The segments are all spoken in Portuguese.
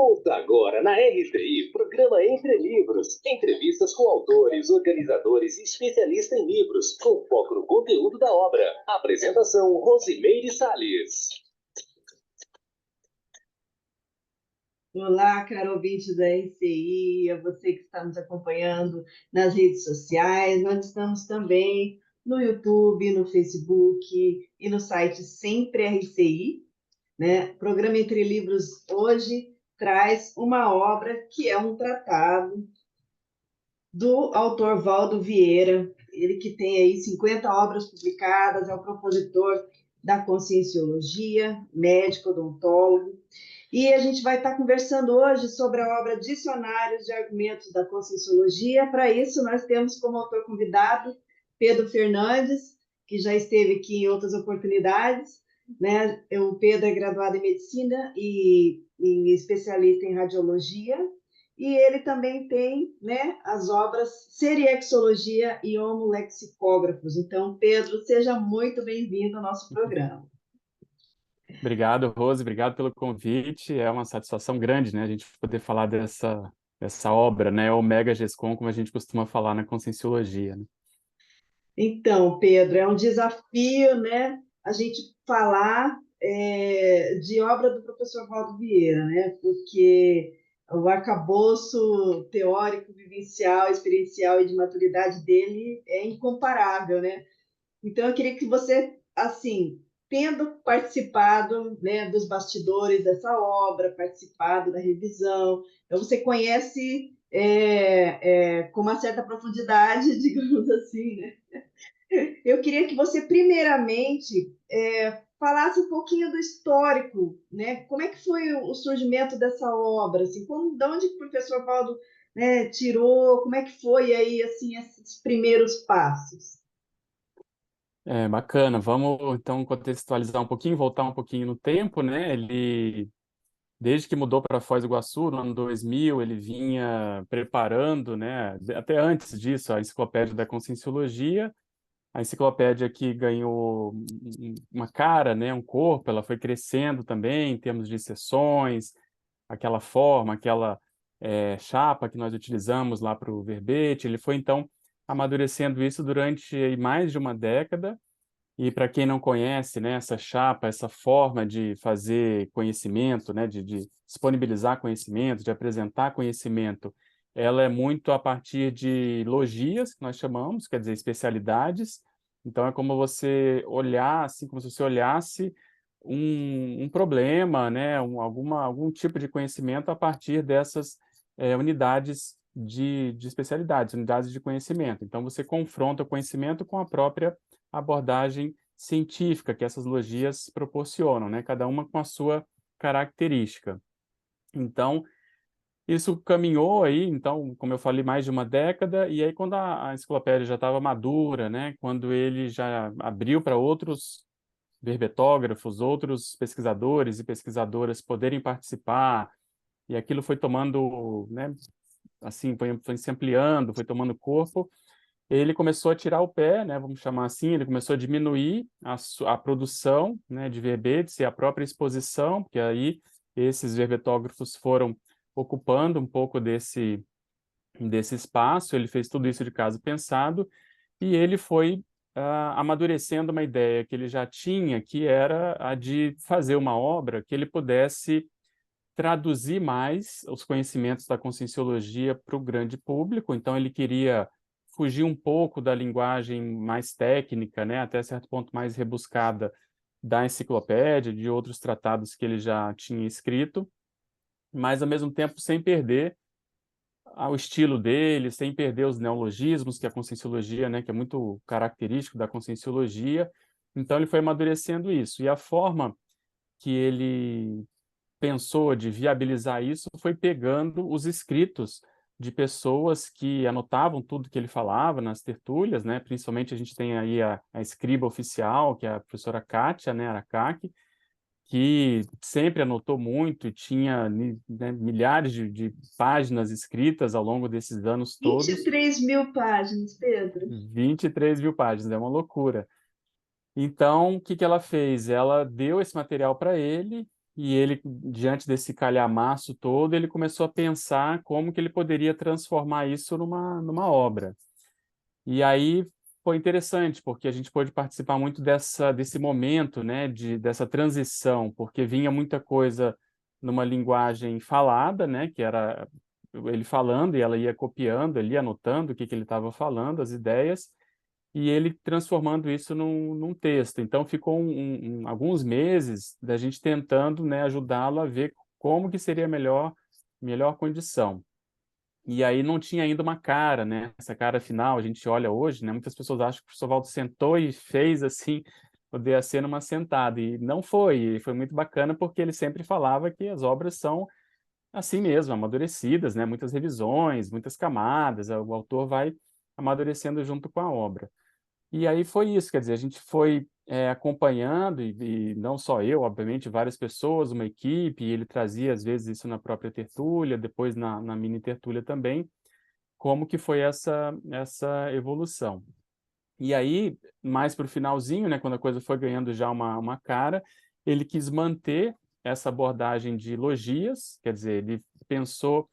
Ouça agora na RCI, programa Entre Livros. Entrevistas com autores, organizadores e especialistas em livros, com foco no conteúdo da obra. Apresentação, Rosimeire Salles. Olá, caro ouvinte da RCI, a você que está nos acompanhando nas redes sociais. Nós estamos também no YouTube, no Facebook e no site Sempre RCI, né? O programa Entre Livros hoje traz uma obra que é um tratado do autor Valdo Vieira, ele que tem aí 50 obras publicadas, é o propositor da Conscienciologia, médico, odontólogo, e a gente vai estar conversando hoje sobre a obra Dicionários de Argumentos da Conscienciologia. Para isso, nós temos como autor convidado Pedro Fernandes, que já esteve aqui em outras oportunidades, né? O Pedro é graduado em Medicina e especialista em Radiologia, e ele também tem, né, as obras Seriexologia e Homolexicógrafos. Então, Pedro, seja muito bem-vindo ao nosso programa. Obrigado, Rose, obrigado pelo convite. É uma satisfação grande, né, a gente poder falar dessa obra, né, Omega GESCOM, como a gente costuma falar na Conscienciologia, né? Então, Pedro, é um desafio, né, a gente falar de obra do professor Valdo Vieira, né, porque o arcabouço teórico, vivencial, experiencial e de maturidade dele é incomparável, né? Então, eu queria que você, assim, tendo participado, né, dos bastidores dessa obra, participado da revisão, então você conhece com uma certa profundidade, digamos assim, né? Eu queria que você, primeiramente, falasse um pouquinho do histórico, né? Como é que foi o surgimento dessa obra? Assim, de onde o professor Valdo, né, tirou? Como é que foi aí, assim, esses primeiros passos? Bacana, vamos então contextualizar um pouquinho, voltar um pouquinho no tempo, né, ele, desde que mudou para Foz do Iguaçu, no ano 2000, ele vinha preparando, né, até antes disso, a Enciclopédia da Conscienciologia, a enciclopédia que ganhou uma cara, né, um corpo, ela foi crescendo também em termos de seções, aquela forma, aquela chapa que nós utilizamos lá para o verbete. Ele foi, então, amadurecendo isso durante mais de uma década. E para quem não conhece, né, essa chapa, essa forma de fazer conhecimento, né, de disponibilizar conhecimento, de apresentar conhecimento, ela é muito a partir de logias, que nós chamamos, quer dizer, especialidades. Então, é como você olhar, assim, como se você olhasse um problema, né, algum tipo de conhecimento a partir dessas unidades de especialidades, unidades de conhecimento. Então, você confronta o conhecimento com a própria abordagem científica que essas logias proporcionam, né? Cada uma com a sua característica. Então, isso caminhou aí, então, como eu falei, mais de uma década, e aí quando a enciclopédia já estava madura, né? Quando ele já abriu para outros verbetógrafos, outros pesquisadores e pesquisadoras poderem participar, e aquilo foi tomando, né? Assim, foi se ampliando, foi tomando corpo, ele começou a tirar o pé, né, vamos chamar assim, ele começou a diminuir a produção, né, de verbetes e a própria exposição, porque aí esses verbetógrafos foram ocupando um pouco desse espaço. Ele fez tudo isso de caso pensado, e ele foi amadurecendo uma ideia que ele já tinha, que era a de fazer uma obra que ele pudesse traduzir mais os conhecimentos da Conscienciologia para o grande público. Então, ele queria fugir um pouco da linguagem mais técnica, né, até certo ponto mais rebuscada da enciclopédia, de outros tratados que ele já tinha escrito, mas, ao mesmo tempo, sem perder o estilo dele, sem perder os neologismos que a Conscienciologia, né, que é muito característico da Conscienciologia. Então, ele foi amadurecendo isso. E a forma que ele pensou de viabilizar isso foi pegando os escritos de pessoas que anotavam tudo que ele falava nas tertúlias, né? Principalmente a gente tem aí a escriba oficial, que é a professora Kátia, né, Aracaki, que sempre anotou muito e tinha, né, milhares de páginas escritas ao longo desses anos todos. 23.000 páginas, Pedro. 23 mil páginas, é uma loucura. Então, o que ela fez? Ela deu esse material para ele, e ele, diante desse calhamaço todo, ele começou a pensar como que ele poderia transformar isso numa obra. E aí foi interessante, porque a gente pôde participar muito desse momento, né, dessa transição, porque vinha muita coisa numa linguagem falada, né, que era ele falando e ela ia copiando ali, anotando o que ele estava falando, as ideias, e ele transformando isso num texto. Então ficou alguns meses da gente tentando, né, ajudá-lo a ver como que seria a melhor condição. E aí não tinha ainda uma cara, né? Essa cara final, a gente olha hoje, né? Muitas pessoas acham que o professor Valdo sentou e fez assim, poder ser numa sentada. E não foi. E foi muito bacana porque ele sempre falava que as obras são assim mesmo, amadurecidas, né? Muitas revisões, muitas camadas. O autor vai amadurecendo junto com a obra. E aí foi isso, quer dizer, a gente foi acompanhando, e não só eu, obviamente, várias pessoas, uma equipe, e ele trazia às vezes isso na própria tertúlia, depois na mini tertúlia também, como que foi essa evolução. E aí, mais para o finalzinho, né, quando a coisa foi ganhando já uma cara, ele quis manter essa abordagem de logias, quer dizer, ele pensou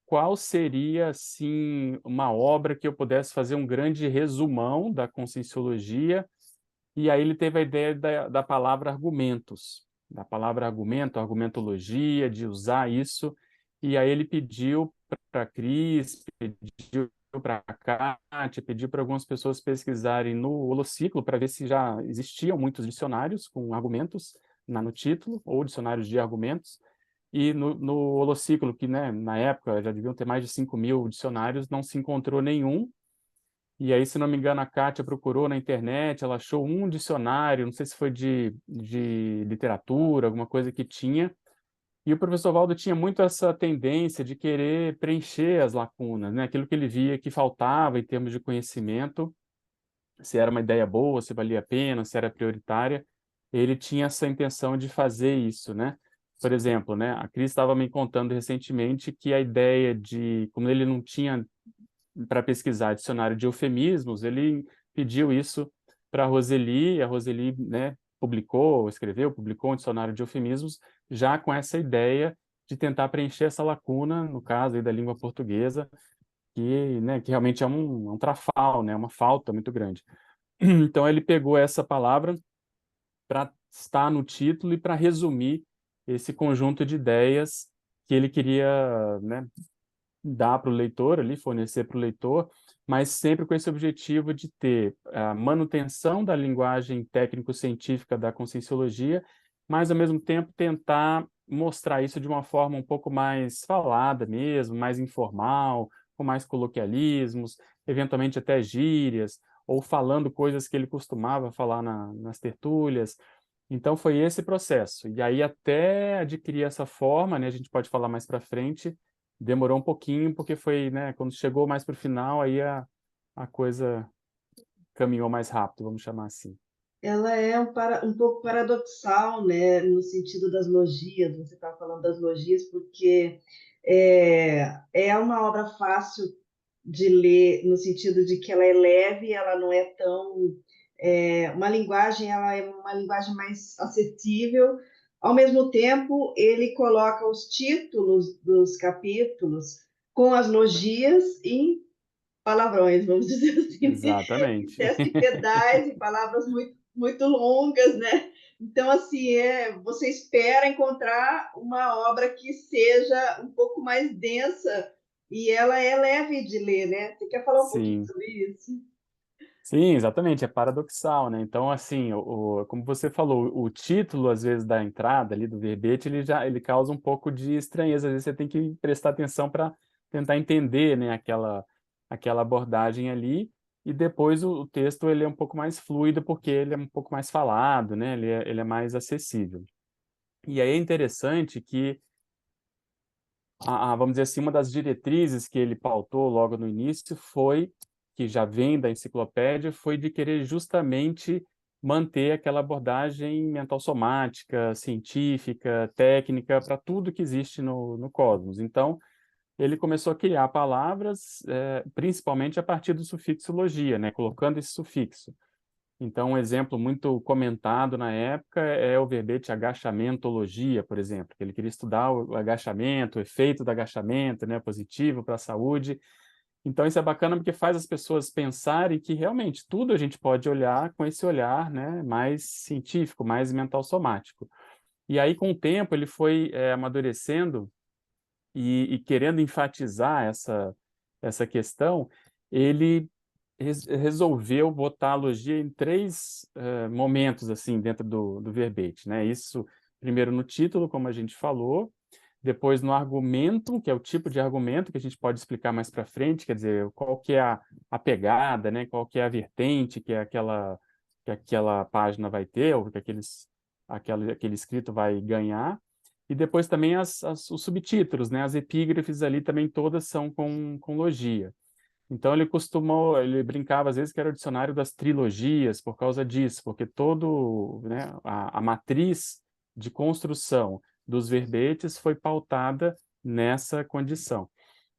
qual seria, assim, uma obra que eu pudesse fazer um grande resumão da Conscienciologia, e aí ele teve a ideia da palavra argumentos, da palavra argumento, argumentologia, de usar isso, e aí ele pediu para a Cris, pediu para a Kátia, pediu para algumas pessoas pesquisarem no Holociclo para ver se já existiam muitos dicionários com argumentos no título, ou dicionários de argumentos, e no Holociclo, que, né, na época já deviam ter mais de 5.000 dicionários, não se encontrou nenhum. E aí, se não me engano, a Kátia procurou na internet, ela achou um dicionário, não sei se foi de literatura, alguma coisa que tinha. E o professor Valdo tinha muito essa tendência de querer preencher as lacunas, né? Aquilo que ele via que faltava em termos de conhecimento, se era uma ideia boa, se valia a pena, se era prioritária, ele tinha essa intenção de fazer isso, né? Por exemplo, né, a Cris estava me contando recentemente que a ideia de, como ele não tinha para pesquisar dicionário de eufemismos, ele pediu isso para a Roseli, né, publicou um dicionário de eufemismos, já com essa ideia de tentar preencher essa lacuna, no caso aí da língua portuguesa, que, né, que realmente é um trafal, né, uma falta muito grande. Então ele pegou essa palavra para estar no título e para resumir esse conjunto de ideias que ele queria, né, dar para o leitor ali, fornecer para o leitor, mas sempre com esse objetivo de ter a manutenção da linguagem técnico-científica da Conscienciologia, mas ao mesmo tempo tentar mostrar isso de uma forma um pouco mais falada mesmo, mais informal, com mais coloquialismos, eventualmente até gírias, ou falando coisas que ele costumava falar nas tertúlias. Então foi esse processo. E aí até adquirir essa forma, né, a gente pode falar mais para frente, demorou um pouquinho, porque foi, né, quando chegou mais para o final, aí a coisa caminhou mais rápido, vamos chamar assim. Ela é um pouco paradoxal, né, no sentido das logias, você está falando das logias, porque é uma obra fácil de ler, no sentido de que ela é leve, ela não é tão... ela é uma linguagem mais acessível, ao mesmo tempo, ele coloca os títulos dos capítulos com as logias em palavrões, vamos dizer assim, né? Exatamente. Excesso de pedais e palavras muito, muito longas, né? Então, assim, você espera encontrar uma obra que seja um pouco mais densa e ela é leve de ler, né? Você quer falar um pouquinho Sim. sobre isso? Sim, exatamente, é paradoxal, né? Então, assim, como você falou, o título, às vezes, da entrada ali do verbete, ele causa um pouco de estranheza. Às vezes você tem que prestar atenção para tentar entender, né, aquela abordagem ali. E depois o texto ele é um pouco mais fluido, porque ele é um pouco mais falado, né? Ele é mais acessível. E aí é interessante que vamos dizer assim, uma das diretrizes que ele pautou logo no início foi, que já vem da enciclopédia, foi de querer justamente manter aquela abordagem mental somática, científica, técnica, para tudo que existe no cosmos. Então, ele começou a criar palavras, principalmente a partir do sufixo logia, né, colocando esse sufixo. Então, um exemplo muito comentado na época é o verbete agachamentologia, por exemplo, que ele queria estudar o agachamento, o efeito do agachamento, né, positivo para a saúde. Então, isso é bacana porque faz as pessoas pensarem que realmente tudo a gente pode olhar com esse olhar, né, mais científico, mais mental somático. E aí, com o tempo, ele foi amadurecendo e querendo enfatizar essa questão, ele resolveu botar a logia em três momentos assim dentro do verbete, né? Isso primeiro no título, como a gente falou, depois no argumento, que é o tipo de argumento que a gente pode explicar mais para frente, quer dizer, qual que é a pegada, né? Qual que é a vertente que aquela página vai ter, ou que aquele escrito vai ganhar. E depois também os subtítulos, né? As epígrafes ali também todas são com logia. Então ele brincava às vezes que era o dicionário das trilogias por causa disso, porque né, a matriz de construção dos verbetes foi pautada nessa condição.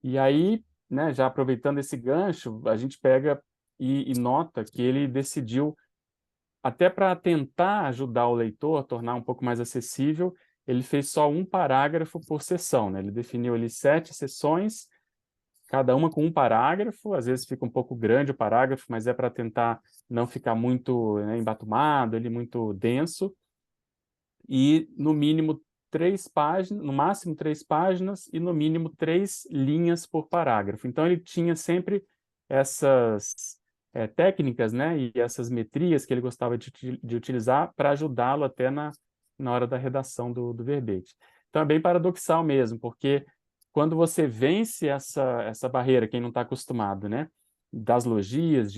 E aí, né, já aproveitando esse gancho, a gente pega e nota que ele decidiu, até para tentar ajudar o leitor, tornar um pouco mais acessível, ele fez só um parágrafo por sessão, né? Ele definiu ali 7 sessões, cada uma com um parágrafo, às vezes fica um pouco grande o parágrafo, mas é para tentar não ficar muito, né, embatumado, ele muito denso, e no mínimo 3 páginas, no máximo 3 páginas, e no mínimo 3 linhas por parágrafo. Então ele tinha sempre essas técnicas, né, e essas metrias que ele gostava de utilizar para ajudá-lo até na hora da redação do verbete. Então é bem paradoxal mesmo, porque quando você vence essa barreira, quem não está acostumado, né, das logias,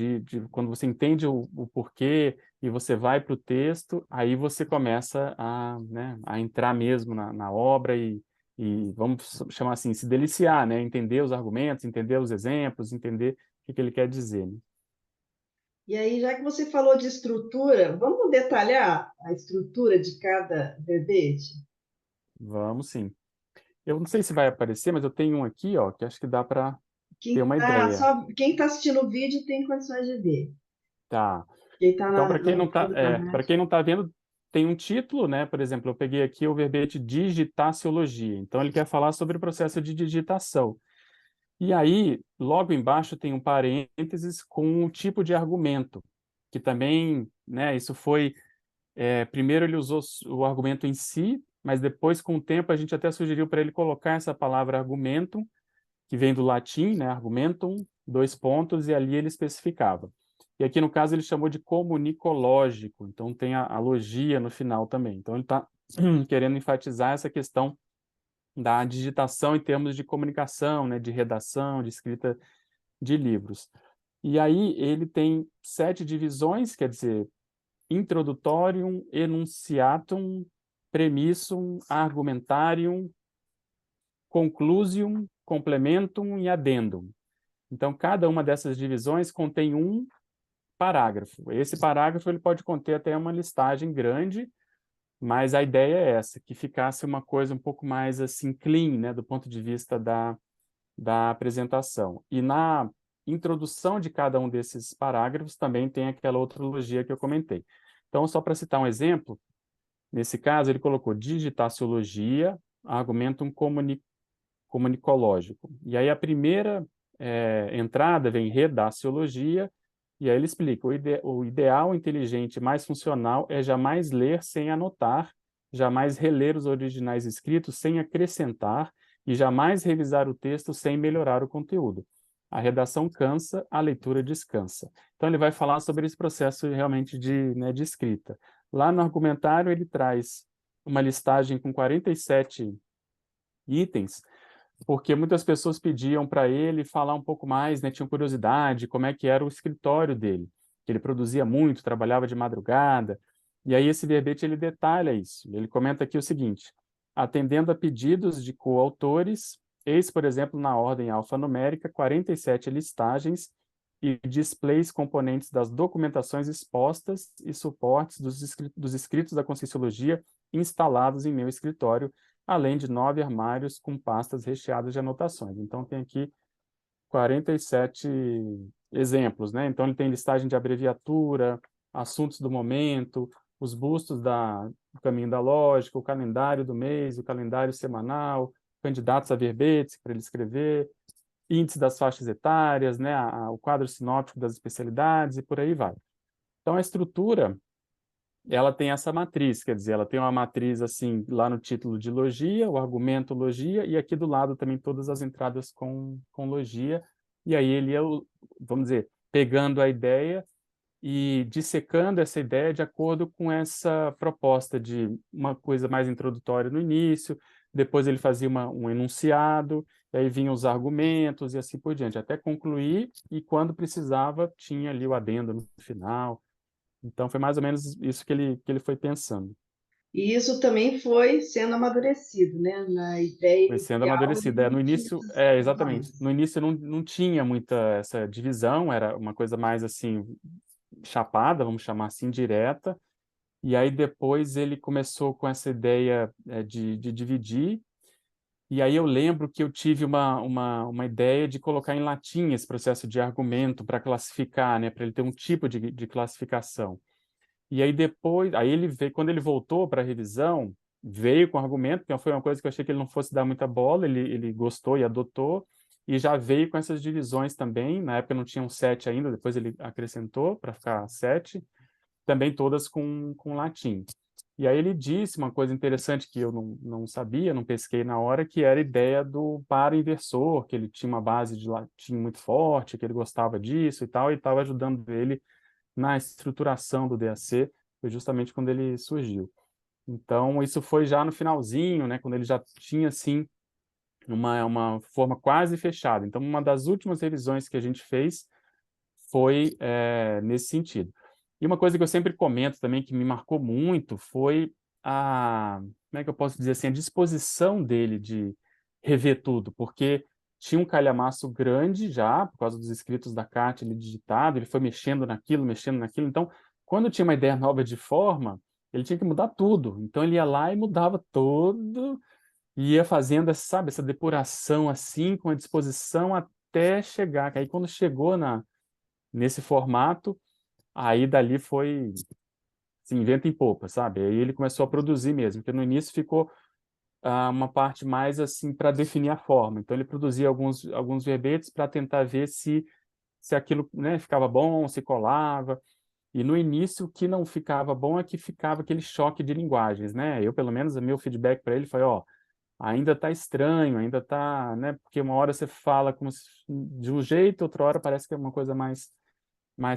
quando você entende o porquê e você vai para o texto, aí você começa né, a entrar mesmo na obra e vamos chamar assim, se deliciar, né, entender os argumentos, entender os exemplos, entender o que ele quer dizer, né? E aí, já que você falou de estrutura, vamos detalhar a estrutura de cada verbete? Vamos sim. Eu não sei se vai aparecer, mas eu tenho um aqui, ó, que acho que dá para ter uma ideia. Quem tá assistindo o vídeo tem condições de ver. Tá. Quem está Então, para quem não tá, na para rádio. quem não está vendo, tem um título, né? Por exemplo, eu peguei aqui o verbete digitaciologia. Então, ele quer falar sobre o processo de digitação. E aí, logo embaixo tem um parênteses com um tipo de argumento, que também, né? Isso foi primeiro ele usou o argumento em si, mas depois, com o tempo, a gente até sugeriu para ele colocar essa palavra argumentum, que vem do latim, né? Argumentum, 2 pontos, e ali ele especificava. E aqui, no caso, ele chamou de comunicológico, então tem a logia no final também. Então, ele está querendo enfatizar essa questão da digitação em termos de comunicação, né? De redação, de escrita de livros. E aí ele tem 7 divisões, quer dizer, introdutorium, enunciatum, premissum, argumentarium, conclusium, complementum e addendum. Então, cada uma dessas divisões contém um parágrafo. Esse parágrafo ele pode conter até uma listagem grande, mas a ideia é essa, que ficasse uma coisa um pouco mais assim clean, né, do ponto de vista da apresentação. E na introdução de cada um desses parágrafos também tem aquela outra logia que eu comentei. Então, só para citar um exemplo, nesse caso ele colocou digitaciologia, argumentum comunicológico. E aí a primeira entrada vem redaciologia, e aí ele explica, o ideal inteligente mais funcional é jamais ler sem anotar, jamais reler os originais escritos sem acrescentar e jamais revisar o texto sem melhorar o conteúdo. A redação cansa, a leitura descansa. Então ele vai falar sobre esse processo realmente né, de escrita. Lá no argumentário ele traz uma listagem com 47 itens, porque muitas pessoas pediam para ele falar um pouco mais, né, tinham curiosidade, como é que era o escritório dele, que ele produzia muito, trabalhava de madrugada, e aí esse verbete ele detalha isso. Ele comenta aqui o seguinte: atendendo a pedidos de coautores, eis, por exemplo, na ordem alfanumérica, 47 listagens e displays componentes das documentações expostas e suportes dos escritos da Conscienciologia instalados em meu escritório, além de 9 armários com pastas recheadas de anotações. Então, tem aqui 47 exemplos, né? Então, ele tem listagem de abreviatura, assuntos do momento, os bustos do caminho da lógica, o calendário do mês, o calendário semanal, candidatos a verbetes para ele escrever, índice das faixas etárias, né, o quadro sinóptico das especialidades e por aí vai. Então, a estrutura, ela tem essa matriz, quer dizer, ela tem uma matriz assim, lá no título de logia, o argumento logia, e aqui do lado também todas as entradas com logia, e aí ele ia, vamos dizer, pegando a ideia e dissecando essa ideia de acordo com essa proposta de uma coisa mais introdutória no início, depois ele fazia um enunciado, e aí vinham os argumentos e assim por diante, até concluir, e quando precisava, tinha ali o adendo no final. Então, foi mais ou menos isso que ele foi pensando. E isso também foi sendo amadurecido, né? Na ideia Foi sendo inicial, ele amadurecido. não No tinha início, essas exatamente. divisões. No início não tinha muita essa divisão, era uma coisa mais assim, chapada, vamos chamar assim, direta. E aí depois ele começou com essa ideia de dividir. E aí eu lembro que eu tive uma ideia de colocar em latim esse processo de argumento para classificar, né, para ele ter um tipo de classificação. E aí depois, aí ele veio, quando ele voltou para a revisão, veio com argumento, que foi uma coisa que eu achei que ele não fosse dar muita bola, ele gostou e adotou, e já veio com essas divisões também, na época não tinham 7 ainda, depois ele acrescentou para ficar 7, também todas com latim. E aí ele disse uma coisa interessante que eu não sabia, não pesquei na hora, que era a ideia do par inversor, que ele tinha uma base de latim muito forte, que ele gostava disso e estava ajudando ele na estruturação do DAC, foi justamente quando ele surgiu. Então, isso foi já no finalzinho, né, quando ele já tinha, assim, uma forma quase fechada. Então, uma das últimas revisões que a gente fez foi nesse sentido. E uma coisa que eu sempre comento também, que me marcou muito, foi como é que eu posso dizer assim, a disposição dele de rever tudo, porque tinha um calhamaço grande já, por causa dos escritos da Cátia ali digitado, ele foi mexendo naquilo, então, quando tinha uma ideia nova de forma, ele tinha que mudar tudo, então ele ia lá e mudava todo, e ia fazendo, sabe, essa depuração assim, com a disposição até chegar, que aí quando chegou nesse formato, aí dali foi assim, vento em popa, sabe? Aí ele começou a produzir mesmo, porque no início ficou uma parte mais assim para definir a forma. Então ele produzia alguns verbetes para tentar ver se aquilo, né, ficava bom, se colava. E no início o que não ficava bom é que ficava aquele choque de linguagens, né? Eu, pelo menos, o meu feedback para ele foi, ó, ainda está estranho, ainda está, né? Porque uma hora você fala como de um jeito, outra hora parece que é uma coisa mais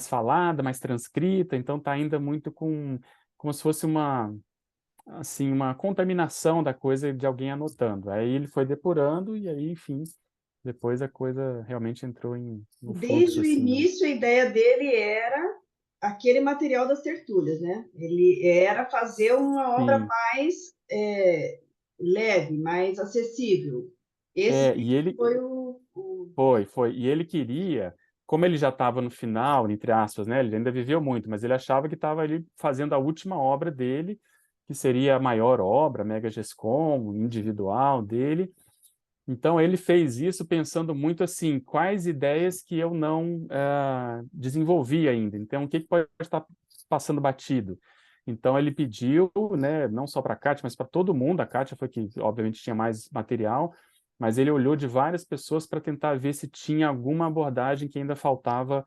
falada, mais transcrita, então está ainda muito como se fosse uma contaminação da coisa de alguém anotando. Aí ele foi depurando e aí, enfim, depois a coisa realmente entrou no Desde fluxo, o assim, início, a ideia dele era aquele material das tertúlias, né? Ele era fazer uma obra sim. mais leve, mais acessível. Esse E ele foi o. foi, e ele queria, como ele já estava no final, entre aspas, né? Ele ainda viveu muito, mas ele achava que estava ali fazendo a última obra dele, que seria a maior obra, Mega Gescom, individual dele. Então, ele fez isso pensando muito assim, quais ideias que eu não desenvolvi ainda. Então, o que pode estar passando batido? Então, ele pediu, né, não só para a Kátia, mas para todo mundo. A Kátia foi que, obviamente, tinha mais material, mas ele olhou de várias pessoas para tentar ver se tinha alguma abordagem que ainda faltava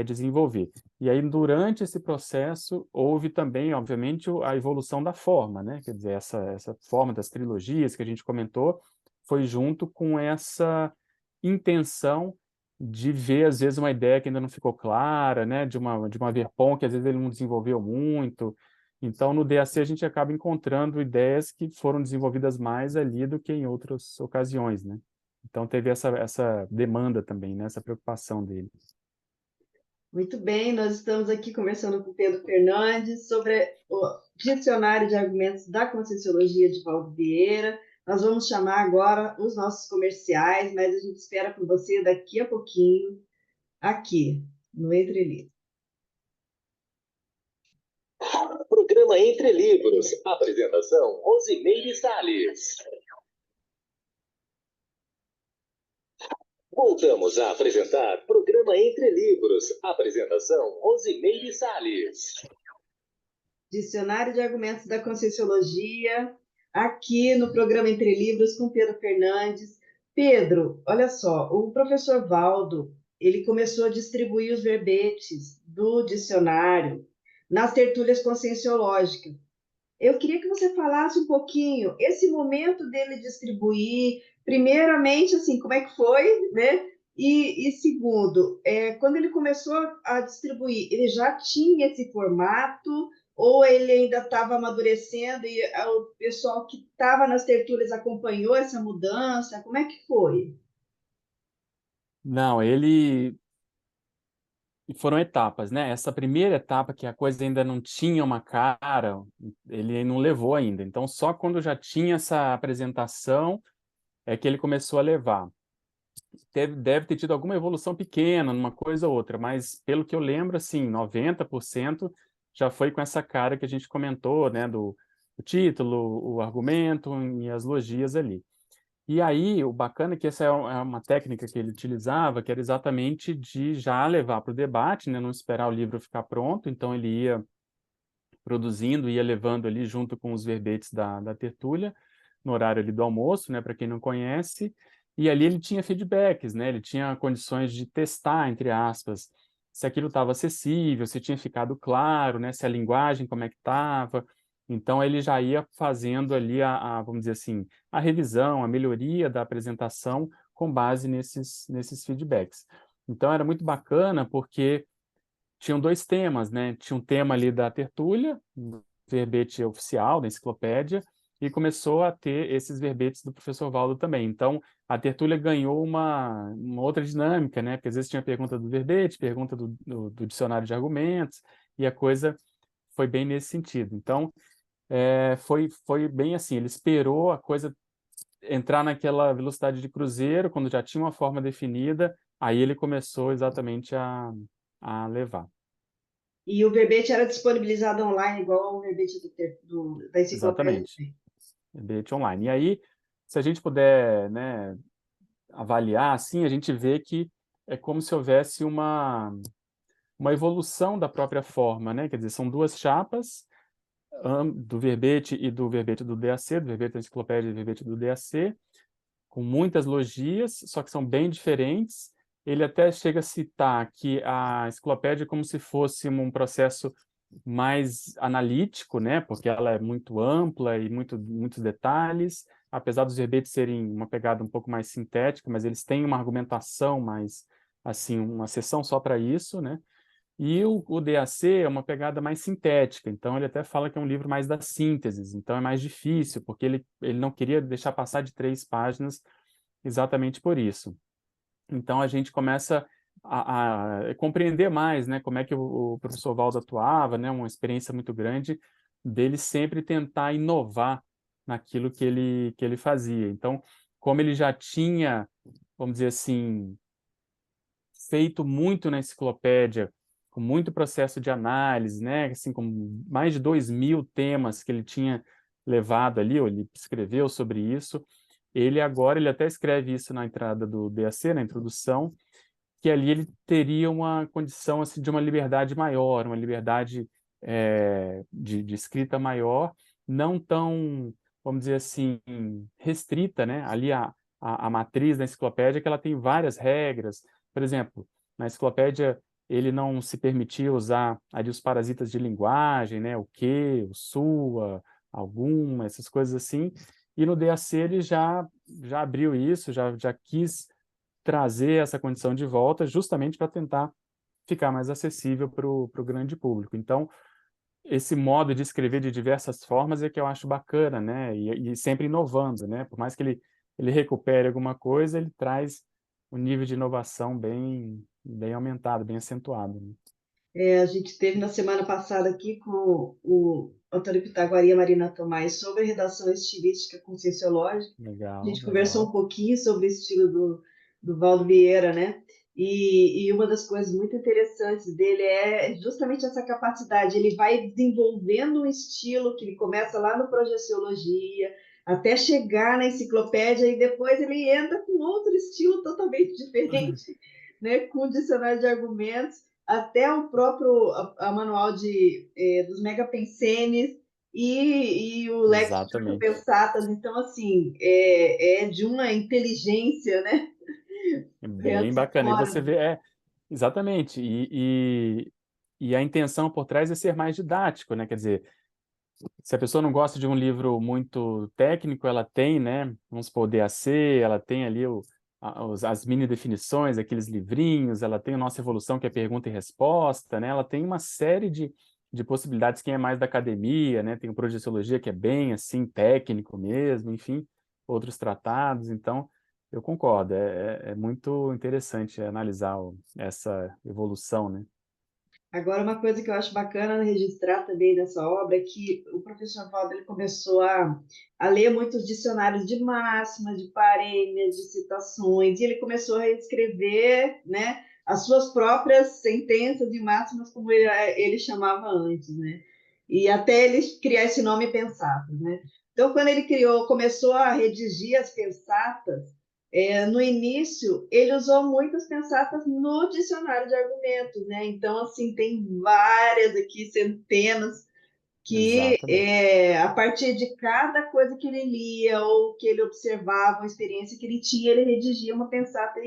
desenvolver. E aí, durante esse processo, houve também, obviamente, a evolução da forma, né? Quer dizer, essa forma das trilogias que a gente comentou, foi junto com essa intenção de ver, às vezes, uma ideia que ainda não ficou clara, né? De uma Verpon que, às vezes, ele não desenvolveu muito. Então, no DAC, a gente acaba encontrando ideias que foram desenvolvidas mais ali do que em outras ocasiões, né? Então, teve essa demanda também, né? Essa preocupação dele. Muito bem, nós estamos aqui conversando com o Pedro Fernandes sobre o Dicionário de Argumentos da Conscienciologia de Valdo Vieira. Nós vamos chamar agora os nossos comerciais, mas a gente espera por você daqui a pouquinho, aqui, no Entre Livros. Programa Entre Livros. Apresentação: Rosimeire Salles. Voltamos a apresentar programa Entre Livros. Apresentação Rosimeire Salles. Dicionário de Argumentos da Conscienciologia, aqui no programa Entre Livros com Pedro Fernandes. Pedro, olha só, o professor Valdo, ele começou a distribuir os verbetes do dicionário nas tertúlias conscienciológicas. Eu queria que você falasse um pouquinho esse momento dele distribuir, primeiramente, assim, como é que foi, né? E segundo, quando ele começou a distribuir, ele já tinha esse formato ou ele ainda estava amadurecendo e o pessoal que estava nas tertúlias acompanhou essa mudança? Como é que foi? Não, ele foram etapas, né? Essa primeira etapa, que a coisa ainda não tinha uma cara, ele não levou ainda. Então, só quando já tinha essa apresentação é que ele começou a levar. Deve ter tido alguma evolução pequena, numa coisa ou outra, mas pelo que eu lembro, assim, 90% já foi com essa cara que a gente comentou, né? Do título, o argumento e as logias ali. E aí, o bacana é que essa é uma técnica que ele utilizava, que era exatamente de já levar para o debate, né? Não esperar o livro ficar pronto, então ele ia produzindo, ia levando ali junto com os verbetes da tertúlia, no horário ali do almoço, né? Para quem não conhece, e ali ele tinha feedbacks, né? Ele tinha condições de testar, entre aspas, se aquilo estava acessível, se tinha ficado claro, né? Se a linguagem, como é que estava. Então, ele já ia fazendo ali vamos dizer assim, a revisão, a melhoria da apresentação com base nesses feedbacks. Então, era muito bacana porque tinham dois temas, né? Tinha um tema ali da tertúlia, do verbete oficial, da enciclopédia, e começou a ter esses verbetes do professor Valdo também. Então, a tertúlia ganhou uma outra dinâmica, né? Porque às vezes tinha pergunta do verbete, pergunta do dicionário de argumentos, e a coisa foi bem nesse sentido. Então, foi bem assim, ele esperou a coisa entrar naquela velocidade de cruzeiro, quando já tinha uma forma definida, aí ele começou exatamente a levar. E o verbete era disponibilizado online, igual ao verbete da enciclopédia. Exatamente, debate online. E aí, se a gente puder, né, avaliar, assim, a gente vê que é como se houvesse uma evolução da própria forma, né? Quer dizer, são duas chapas, do verbete e do verbete do DAC, do verbete da enciclopédia e do verbete do DAC, com muitas logias, só que são bem diferentes. Ele até chega a citar que a enciclopédia é como se fosse um processo mais analítico, né? Porque ela é muito ampla e muitos detalhes, apesar dos verbetes serem uma pegada um pouco mais sintética, mas eles têm uma argumentação mais, assim, uma seção só para isso, né? E o DAC é uma pegada mais sintética, então ele até fala que é um livro mais das sínteses, então é mais difícil, porque ele não queria deixar passar de 3 páginas exatamente por isso. Então a gente começa a compreender mais, né, como é que o professor Valdo atuava, né, uma experiência muito grande dele sempre tentar inovar naquilo que ele fazia. Então, como ele já tinha, vamos dizer assim, feito muito na enciclopédia, com muito processo de análise, né, assim, com mais de 2.000 temas que ele tinha levado ali, ou ele escreveu sobre isso, ele até escreve isso na entrada do DAC, na introdução, que ali ele teria uma condição assim, de uma liberdade maior, uma liberdade de escrita maior, não tão, vamos dizer assim, restrita, né? Ali a matriz da enciclopédia, que ela tem várias regras. Por exemplo, na enciclopédia ele não se permitia usar ali os parasitas de linguagem, né? O que, o sua, alguma, essas coisas assim. E no DAC ele já abriu isso, já quis trazer essa condição de volta justamente para tentar ficar mais acessível para o grande público. Então, esse modo de escrever de diversas formas é que eu acho bacana, né? E sempre inovando, né? Por mais que ele recupere alguma coisa, ele traz um nível de inovação bem aumentado, bem acentuado, né? A gente teve na semana passada aqui com o Antônio Pitaguari e a Marina Tomás sobre a redação estilística conscienciológica. A Legal, gente conversou um legal. pouquinho sobre o estilo do Valdo Vieira, né? E uma das coisas muito interessantes dele é justamente essa capacidade. Ele vai desenvolvendo um estilo que ele começa lá no Projeciologia, até chegar na enciclopédia, e depois ele entra com outro estilo totalmente diferente, né, com dicionário de argumentos, até o próprio a manual dos megapensenes e o Lex de Exatamente. Pensatas. Então, assim, é de uma inteligência, né, É bem realmente bacana. E fora. você vê, exatamente. E a intenção por trás é ser mais didático, né? Quer dizer, se a pessoa não gosta de um livro muito técnico, ela tem, né? Vamos supor, o DAC, ela tem ali as mini definições, aqueles livrinhos, ela tem a Nossa Evolução, que é pergunta e resposta, né? Ela tem uma série de possibilidades. Quem é mais da academia, né? Tem o Projeciologia, que é bem, assim, técnico mesmo, enfim, outros tratados. Então, eu concordo, é muito interessante analisar essa evolução, né? Agora, uma coisa que eu acho bacana registrar também nessa obra é que o professor Paulo ele começou a ler muitos dicionários de máximas, de parêmias, de citações, e ele começou a escrever, né, as suas próprias sentenças e máximas, como ele chamava antes, né? E até ele criar esse nome Pensatas, né? Então, quando ele começou a redigir as Pensatas, no início, ele usou muitas pensatas no dicionário de argumentos, né? Então, assim, tem várias aqui, centenas, que Exatamente. a partir de cada coisa que ele lia ou que ele observava, uma experiência que ele tinha, ele redigia uma pensata.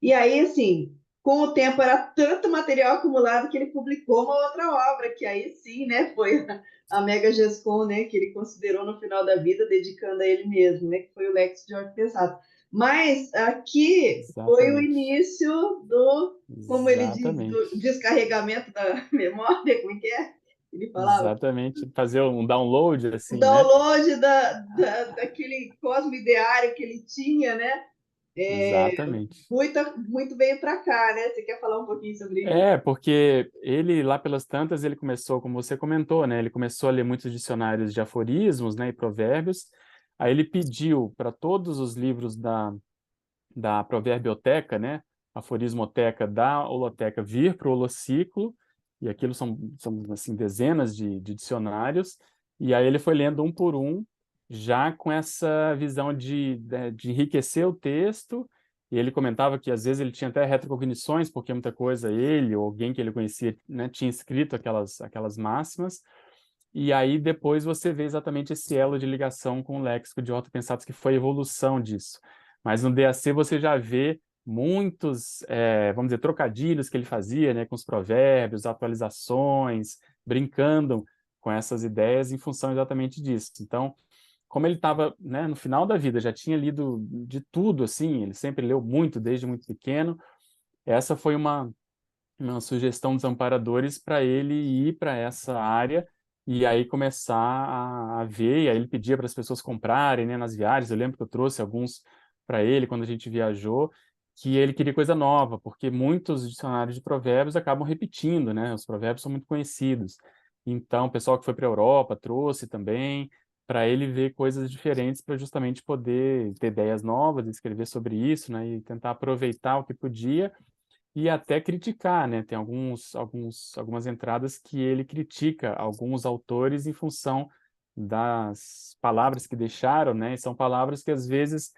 E aí, assim, com o tempo, era tanto material acumulado que ele publicou uma outra obra, que aí sim, né, foi a Mega Gescom, né, que ele considerou no final da vida, dedicando a ele mesmo, né, que foi o Lex de Ordem Pensata. Mas aqui foi o Exatamente. início do, como ele diz, do Exatamente. descarregamento da memória, como é que é? Ele falava, Exatamente. Fazer um download, o assim, né? download daquele cosmo ideário que ele tinha, né? Exatamente. Muito veio para cá, né? Você quer falar um pouquinho sobre isso? Porque ele, lá pelas tantas, ele começou, como você comentou, né? Ele começou a ler muitos dicionários de aforismos, né, e provérbios. Aí ele pediu para todos os livros da Proverbioteca, né, Aforismoteca da Holoteca vir para o Holociclo, e aquilo são assim, dezenas de dicionários, e aí ele foi lendo um por um, já com essa visão de enriquecer o texto, e ele comentava que às vezes ele tinha até retrocognições, porque muita coisa ele ou alguém que ele conhecia, né, tinha escrito aquelas máximas, e aí depois você vê exatamente esse elo de ligação com o léxico de Otto Pensatos, que foi a evolução disso. Mas no DAC você já vê muitos, vamos dizer, trocadilhos que ele fazia, né, com os provérbios, atualizações, brincando com essas ideias em função exatamente disso. Então, como ele estava, né, no final da vida, já tinha lido de tudo, assim, ele sempre leu muito desde muito pequeno, essa foi uma sugestão dos amparadores para ele ir para essa área e aí começar a ver, e aí ele pedia para as pessoas comprarem, né, nas viagens. Eu lembro que eu trouxe alguns para ele quando a gente viajou, que ele queria coisa nova, porque muitos dicionários de provérbios acabam repetindo, né? Os provérbios são muito conhecidos. Então, o pessoal que foi para a Europa trouxe também para ele ver coisas diferentes para justamente poder ter ideias novas, escrever sobre isso, né, e tentar aproveitar o que podia e até criticar, né? Tem algumas entradas que ele critica alguns autores em função das palavras que deixaram, né? E são palavras que às vezes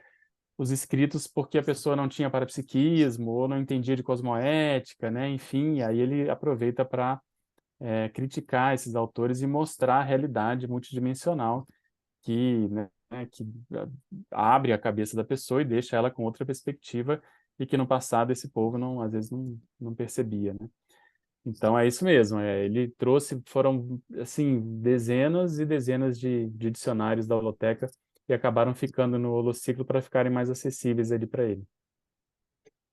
os escritos porque a pessoa não tinha parapsiquismo ou não entendia de cosmoética, né? Enfim, aí ele aproveita para criticar esses autores e mostrar a realidade multidimensional que abre a cabeça da pessoa e deixa ela com outra perspectiva e que no passado esse povo às vezes não percebia, né? Então é isso mesmo, ele trouxe, foram assim, dezenas e dezenas de dicionários da holoteca e acabaram ficando no holociclo para ficarem mais acessíveis ali para ele.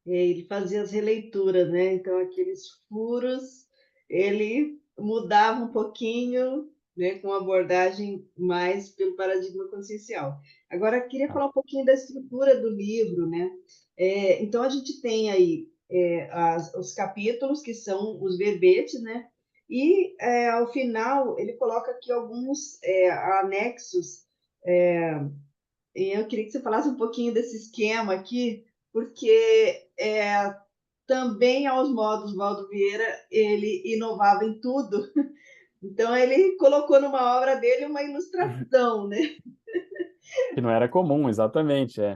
Ele fazia as releituras, né? Então, aqueles furos, ele mudava um pouquinho, né? Com uma abordagem mais pelo paradigma consciencial. Agora, eu queria Ah, falar um pouquinho da estrutura do livro, né? Então, a gente tem aí os capítulos, que são os verbetes, né? E, ao final, ele coloca aqui alguns anexos, e eu queria que você falasse um pouquinho desse esquema aqui, porque também aos modos Valdo Vieira, ele inovava em tudo. Então ele colocou numa obra dele uma ilustração, né? Que não era comum, exatamente, é.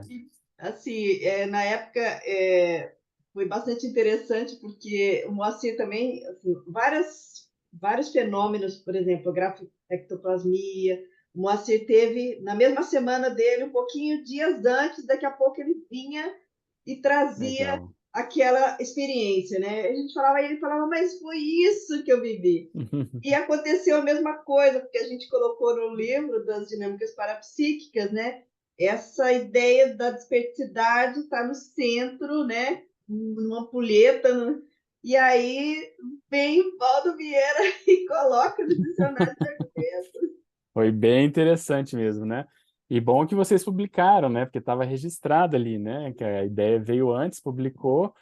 Assim, na época foi bastante interessante porque o Moacir também, assim, vários fenômenos, por exemplo, a grafectoplasmia, o Moacir teve na mesma semana dele, um pouquinho dias antes, daqui a pouco ele vinha e trazia Legal. aquela experiência, né? A gente falava, ele falava, mas foi isso que eu vivi. E aconteceu a mesma coisa, porque a gente colocou no livro das dinâmicas parapsíquicas, né? Essa ideia da desperticidade está no centro, né? Numa ampulheta, né? E aí vem o Valdo Vieira e coloca no dicionário de argumentos. Foi bem interessante mesmo, né? E bom que vocês publicaram, né? Porque estava registrado ali, né? Que a ideia veio antes, publicou.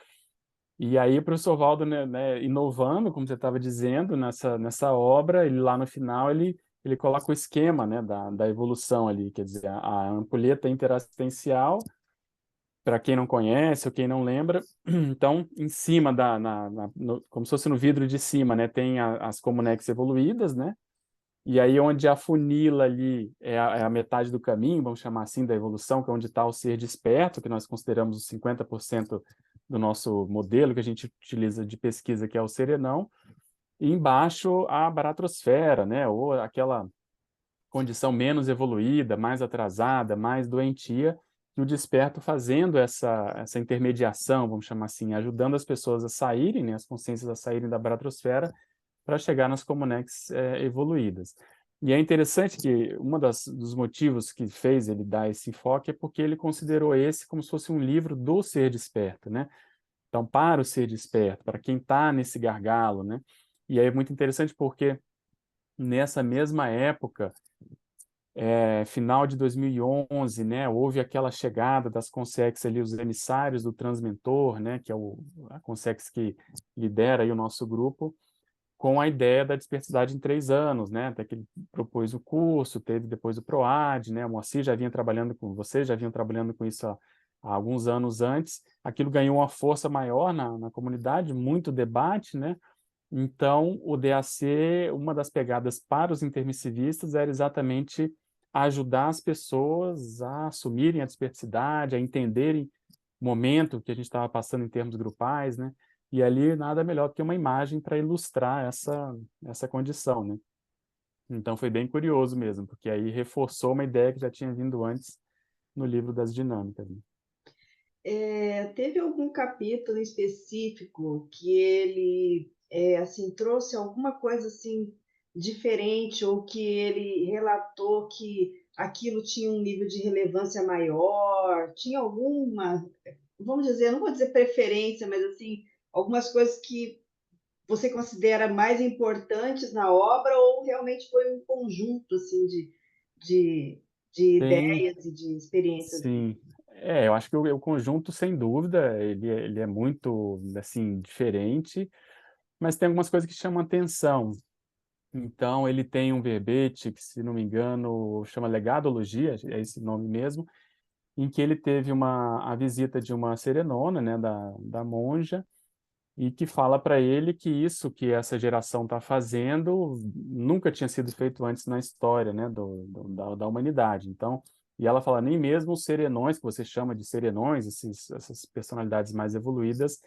E aí o professor Valdo, né, inovando, como você estava dizendo, nessa obra, ele lá no final, ele coloca o esquema, né, da evolução ali, quer dizer, a ampulheta interassistencial, para quem não conhece ou quem não lembra, então, em cima, como se fosse no vidro de cima, né, tem as Comunex evoluídas, né, e aí onde afunila ali é a metade do caminho, vamos chamar assim, da evolução, que é onde está o ser desperto, que nós consideramos os 50% do nosso modelo que a gente utiliza de pesquisa, que é o serenão, e embaixo a baratrosfera, né, ou aquela condição menos evoluída, mais atrasada, mais doentia, e o desperto fazendo essa intermediação, vamos chamar assim, ajudando as pessoas a saírem, né, as consciências a saírem da baratrosfera para chegar nas Comunex evoluídas. E é interessante que dos motivos que fez ele dar esse enfoque é porque ele considerou esse como se fosse um livro do ser desperto, né? Então, para o ser desperto, para quem está nesse gargalo, né? E aí é muito interessante porque nessa mesma época, final de 2011, né, houve aquela chegada das Consex ali, os emissários do Transmentor, né, que é a Consex que lidera aí o nosso grupo, com a ideia da dispersidade em 3 anos, né? Até que ele propôs o curso, teve depois o PROAD, né? O Moacir já vinha trabalhando com vocês, já vinham trabalhando com isso há alguns anos antes. Aquilo ganhou uma força maior na comunidade, muito debate, né? Então, o DAC, uma das pegadas para os intermissivistas era exatamente ajudar as pessoas a assumirem a dispersidade, a entenderem o momento que a gente estava passando em termos grupais, né? E ali nada melhor do que uma imagem para ilustrar essa condição, né? Então foi bem curioso mesmo, porque aí reforçou uma ideia que já tinha vindo antes no livro das dinâmicas, né? Teve algum capítulo específico que ele assim trouxe alguma coisa assim diferente ou que ele relatou que aquilo tinha um nível de relevância maior? Tinha alguma, vamos dizer, não vou dizer preferência, mas assim, algumas coisas que você considera mais importantes na obra ou realmente foi um conjunto assim de, de Tem, ideias e de experiências? sim. Eu acho que o conjunto, sem dúvida, ele é muito, assim, diferente, mas tem algumas coisas que chamam atenção. Então, ele tem um verbete que, se não me engano, chama Legadologia, é esse nome mesmo, em que ele teve a visita de uma serenona, né, da monja, e que fala para ele que isso que essa geração está fazendo nunca tinha sido feito antes na história, né, da humanidade. Então, e ela fala, nem mesmo os serenões, que você chama de serenões, essas personalidades mais evoluídas,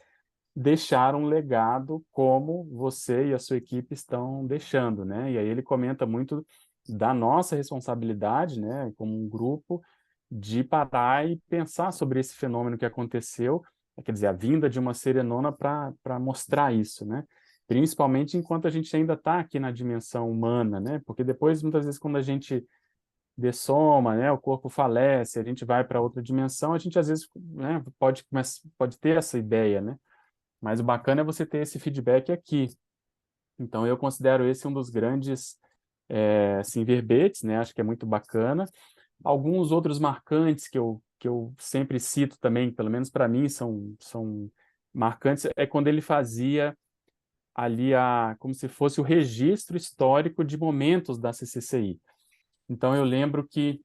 deixaram um legado como você e a sua equipe estão deixando, né? E aí ele comenta muito da nossa responsabilidade, né, como um grupo, de parar e pensar sobre esse fenômeno que aconteceu, quer dizer, a vinda de uma serenona para mostrar isso, né? Principalmente enquanto a gente ainda está aqui na dimensão humana, né? Porque depois, muitas vezes, quando a gente dessoma, né, o corpo falece, a gente vai para outra dimensão, a gente às vezes, né, pode ter essa ideia, né? Mas o bacana é você ter esse feedback aqui. Então, eu considero esse um dos grandes assim, verbetes, né? Acho que é muito bacana. Alguns outros marcantes que eu sempre cito também, pelo menos para mim, são marcantes, é quando ele fazia ali como se fosse o registro histórico de momentos da CCCI. Então, eu lembro que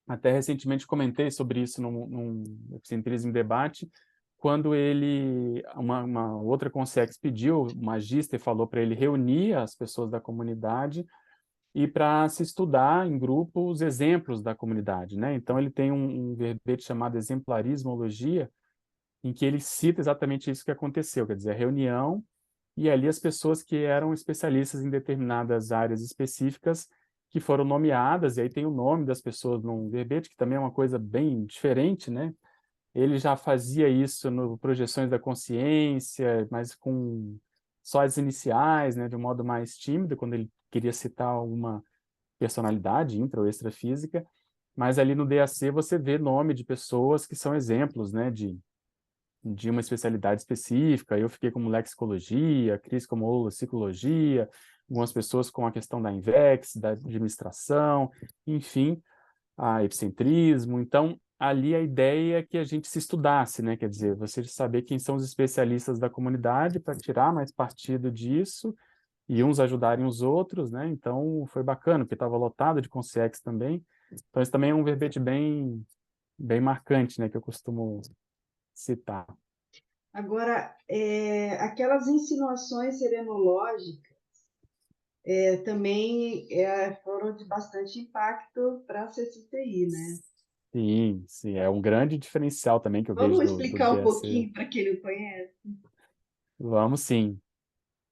até recentemente comentei sobre isso num Epicentrismo em Debate, quando uma outra Consex pediu, o Magister falou para ele reunir as pessoas da comunidade e para se estudar em grupo os exemplos da comunidade, né? Então ele tem um verbete chamado exemplarismologia, em que ele cita exatamente isso que aconteceu, quer dizer, a reunião e ali as pessoas que eram especialistas em determinadas áreas específicas que foram nomeadas, e aí tem o nome das pessoas num verbete, que também é uma coisa bem diferente, né? Ele já fazia isso no Projeções da Consciência, mas com só as iniciais, né, de um modo mais tímido, quando ele queria citar alguma personalidade intra ou extrafísica, mas ali no DAC você vê nome de pessoas que são exemplos, né, de uma especialidade específica. Eu fiquei como lexicologia, Cris como holopsicologia, algumas pessoas com a questão da INVEX, da administração, enfim, a epicentrismo. Então, ali a ideia é que a gente se estudasse, né? Quer dizer, você saber quem são os especialistas da comunidade para tirar mais partido disso e uns ajudarem os outros, né? Então, foi bacana, porque estava lotado de consciex também. Então, isso também é um verbete bem marcante, né? Que eu costumo citar. Agora, aquelas insinuações serenológicas também foram de bastante impacto para a CCTI, né? Sim, sim, é um grande diferencial também que eu vejo Vamos do explicar um DAC. pouquinho para quem não conhece? Vamos sim.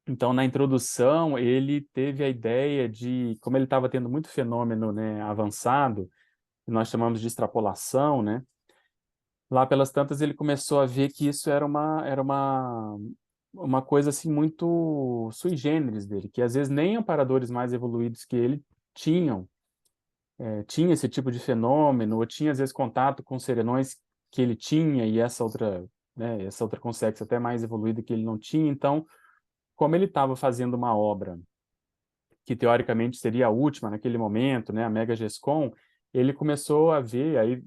Então, na introdução, ele teve a ideia de, como ele estava tendo muito fenômeno, né, avançado, que nós chamamos de extrapolação, né? Lá pelas tantas ele começou a ver que isso era uma coisa assim muito sui generis dele, que às vezes nem amparadores mais evoluídos que ele tinham, tinha esse tipo de fenômeno, ou tinha às vezes contato com serenões que ele tinha e essa outra consciência até mais evoluída que ele não tinha. Então, como ele estava fazendo uma obra que teoricamente seria a última naquele momento, né, a Mega GESCOM, ele começou a ver aí,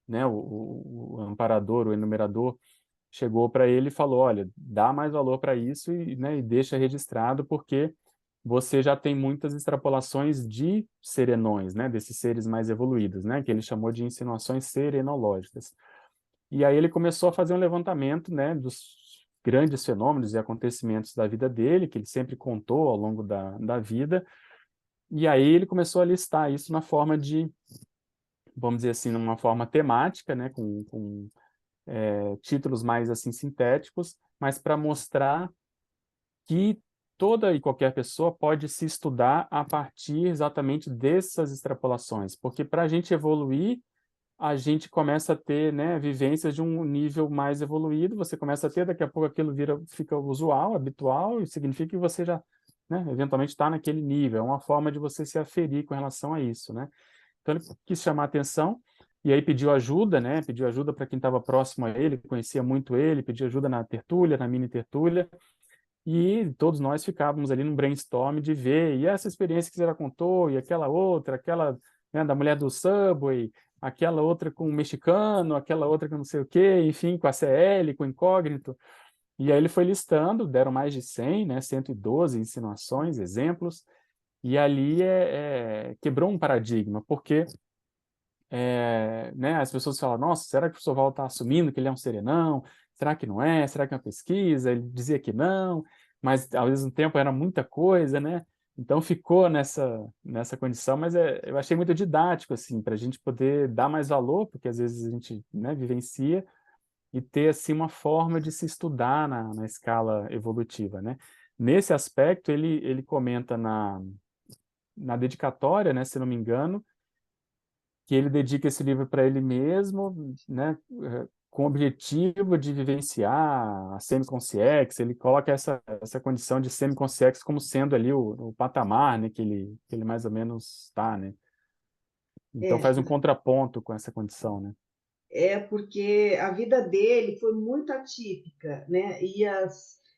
né, o amparador, o enumerador chegou para ele e falou, olha, dá mais valor para isso e, né, e deixa registrado porque você já tem muitas extrapolações de serenões, né, desses seres mais evoluídos, né, que ele chamou de insinuações serenológicas. E aí ele começou a fazer um levantamento, né, dos grandes fenômenos e acontecimentos da vida dele, que ele sempre contou ao longo da vida, e aí ele começou a listar isso na forma de, vamos dizer assim, numa forma temática, né, com títulos mais assim sintéticos, mas para mostrar que toda e qualquer pessoa pode se estudar a partir exatamente dessas extrapolações, porque para a gente evoluir, a gente começa a ter, né, vivências de um nível mais evoluído, você começa a ter, daqui a pouco aquilo fica usual, habitual, e significa que você já, né, eventualmente está naquele nível, é uma forma de você se aferir com relação a isso, né? Então ele quis chamar a atenção, e aí pediu ajuda, né, pediu ajuda para quem estava próximo a ele, conhecia muito ele, pediu ajuda na tertúlia, na mini tertúlia, e todos nós ficávamos ali num brainstorm de ver, e essa experiência que você já contou, e aquela outra, aquela, né, da mulher do Subway, aquela outra com o mexicano, aquela outra com não sei o quê, enfim, com a CL, com o incógnito. E aí ele foi listando, deram mais de 100, né, 112 insinuações, exemplos, e ali quebrou um paradigma, porque né, as pessoas falam, nossa, será que o Soval está assumindo que ele é um serenão? Será que não é? Será que é uma pesquisa? Ele dizia que não, mas ao mesmo tempo era muita coisa, né? Então ficou nessa condição, mas eu achei muito didático, assim, para a gente poder dar mais valor, porque às vezes a gente, né, vivencia, e ter, assim, uma forma de se estudar na escala evolutiva, né? Nesse aspecto, ele comenta na dedicatória, né, se não me engano, que ele dedica esse livro para ele mesmo, né, com o objetivo de vivenciar a semiconsciex. Ele coloca essa condição de semiconsciex como sendo ali o patamar, né, que ele mais ou menos está, né? Então É, faz um contraponto com essa condição, né? porque a vida dele foi muito atípica, né? E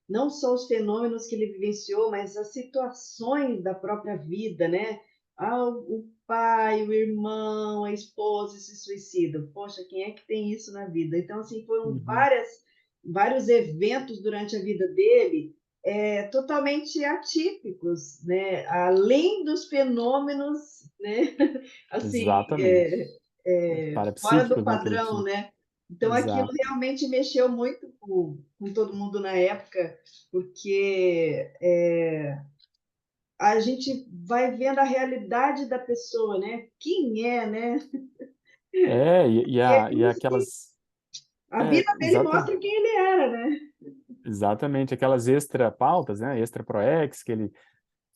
não só os fenômenos que ele vivenciou, mas as situações da própria vida, né? O pai, o irmão, a esposa se suicidam. Poxa, quem é que tem isso na vida? Então, assim, foram Uhum. vários eventos durante a vida dele totalmente atípicos, né? Além dos fenômenos, né? Assim, Exatamente. fora do Parapsíquicos, né, que ele padrão, tinha. né? Então aquilo Exato. realmente mexeu muito com todo mundo na época, porque a gente vai vendo a realidade da pessoa, né? Quem é, né? E é E como se aquelas. a vida dele Exata, mostra quem ele era, né? exatamente, aquelas extra pautas, né? Extra proex que ele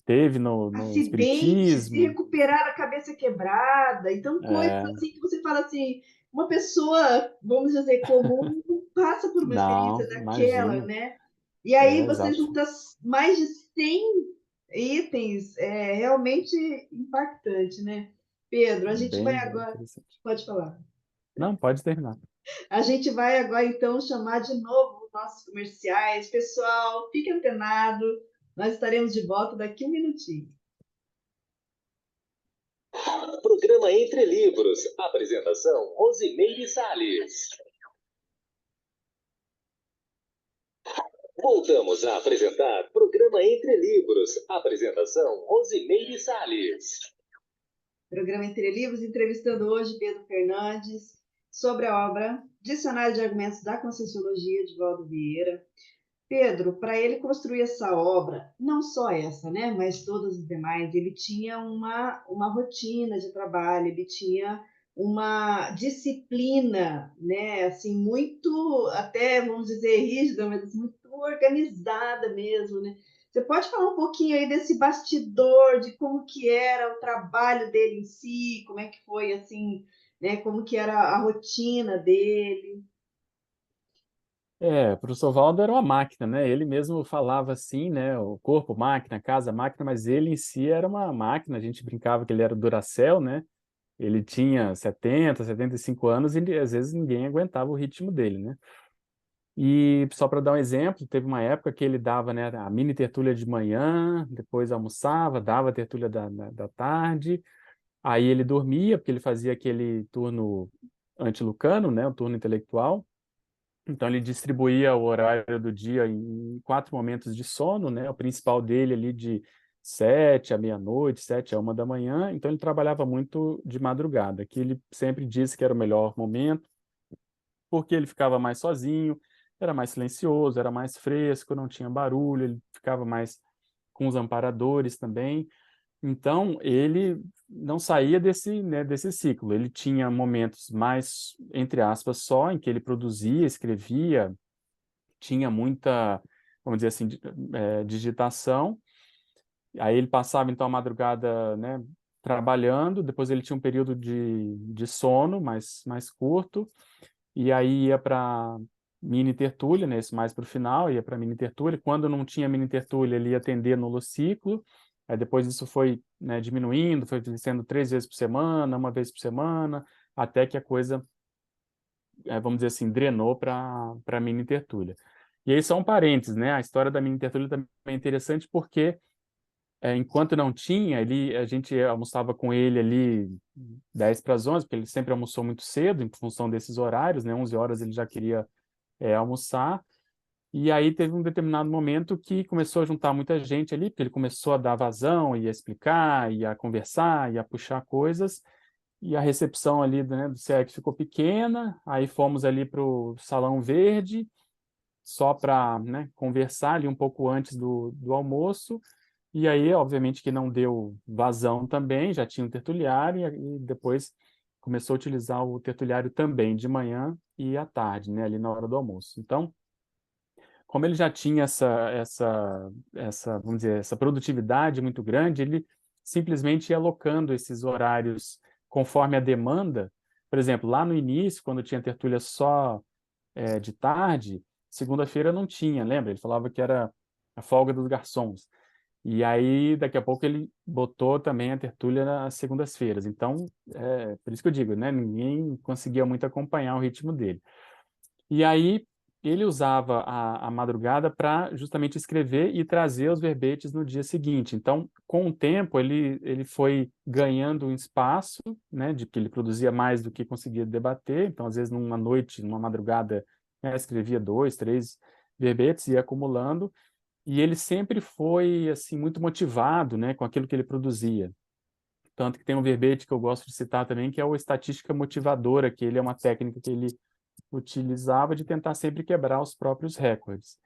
teve no Acidentes, de espiritismo. recuperar a cabeça quebrada. Então, coisas É, assim que você fala assim, uma pessoa, vamos dizer, comum, não passa por uma experiência não, daquela, imagina. né? E aí você Exato. junta mais de 100 itens, é realmente impactante, né? Pedro, a gente vai Bem, bem agora. interessante. Pode falar. Não, pode terminar. A gente vai agora, então, chamar de novo os nossos comerciais. Pessoal, fique antenado. Nós estaremos de volta daqui um minutinho. Programa Entre Livros. Apresentação: Rosimeire Salles. Voltamos a apresentar Programa Entre Livros. Apresentação: Rosimeire Salles. Programa Entre Livros, entrevistando hoje Pedro Fernandes sobre a obra Dicionário de Argumentos da Conscienciologia, de Valdo Vieira. Pedro, para ele construir essa obra, não só essa, né, mas todas as demais, ele tinha uma rotina de trabalho, ele tinha uma disciplina, né, assim, muito, até, vamos dizer, rígida, mas assim, muito organizada mesmo, né? Você pode falar um pouquinho aí desse bastidor, de como que era o trabalho dele em si, como é que foi, assim, né, como que era a rotina dele? O professor Valdo era uma máquina, né? Ele mesmo falava assim, né? O corpo, máquina, casa, máquina, mas ele em si era uma máquina. A gente brincava que ele era Duracell, né? Ele tinha 70, 75 anos e às vezes ninguém aguentava o ritmo dele, né? E só para dar um exemplo, teve uma época que ele dava, né, a mini tertúlia de manhã, depois almoçava, dava a tertúlia da tarde, aí ele dormia, porque ele fazia aquele turno antilucano, né, o turno intelectual. Então ele distribuía o horário do dia em 4 momentos de sono, né? O principal dele ali de 7 à meia-noite, 7 à 1 da manhã. Então ele trabalhava muito de madrugada, que ele sempre disse que era o melhor momento, porque ele ficava mais sozinho, era mais silencioso, era mais fresco, não tinha barulho, ele ficava mais com os amparadores também. Então, ele não saía desse, né, desse ciclo. Ele tinha momentos mais, entre aspas, só, em que ele produzia, escrevia, tinha muita, vamos dizer assim, digitação. Aí ele passava, então, a madrugada, né, trabalhando, depois ele tinha um período de sono mais curto, e aí ia para mini tertúlia, né, isso mais para o final, ia para mini tertúlia. Quando não tinha mini tertúlia, ele ia atender no holociclo. Aí depois isso foi, né, diminuindo, foi sendo 3 vezes por semana, uma vez por semana, até que a coisa, vamos dizer assim, drenou para mini tertúlia. E aí só um parênteses, né? A história da mini tertúlia também é interessante porque enquanto não tinha, a gente almoçava com ele ali 10 para as 11, porque ele sempre almoçou muito cedo, em função desses horários, né? 11 horas ele já queria almoçar. E aí teve um determinado momento que começou a juntar muita gente ali, porque ele começou a dar vazão, ia explicar, ia conversar, ia puxar coisas, e a recepção ali, né, do SEAC ficou pequena, aí fomos ali para o Salão Verde, só para, né, conversar ali um pouco antes do almoço, e aí, obviamente, que não deu vazão também, já tinha um tertuliário, e depois começou a utilizar o tertuliário também, de manhã e à tarde, né, ali na hora do almoço. Então, como ele já tinha vamos dizer, essa produtividade muito grande, ele simplesmente ia alocando esses horários conforme a demanda. Por exemplo, lá no início, quando tinha tertúlia só de tarde, segunda-feira não tinha, lembra? Ele falava que era a folga dos garçons. E aí, daqui a pouco, ele botou também a tertúlia nas segundas-feiras. Então, por isso que eu digo, né? Ninguém conseguia muito acompanhar o ritmo dele. E aí ele usava a madrugada para justamente escrever e trazer os verbetes no dia seguinte. Então, com o tempo, ele foi ganhando um espaço, né, de que ele produzia mais do que conseguia debater. Então, às vezes, numa noite, numa madrugada, né, escrevia 2, 3 verbetes, ia acumulando. E ele sempre foi assim muito motivado, né, com aquilo que ele produzia. Tanto que tem um verbete que eu gosto de citar também, que é o estatística motivadora, que ele é uma técnica que ele utilizava de tentar sempre quebrar os próprios recordes.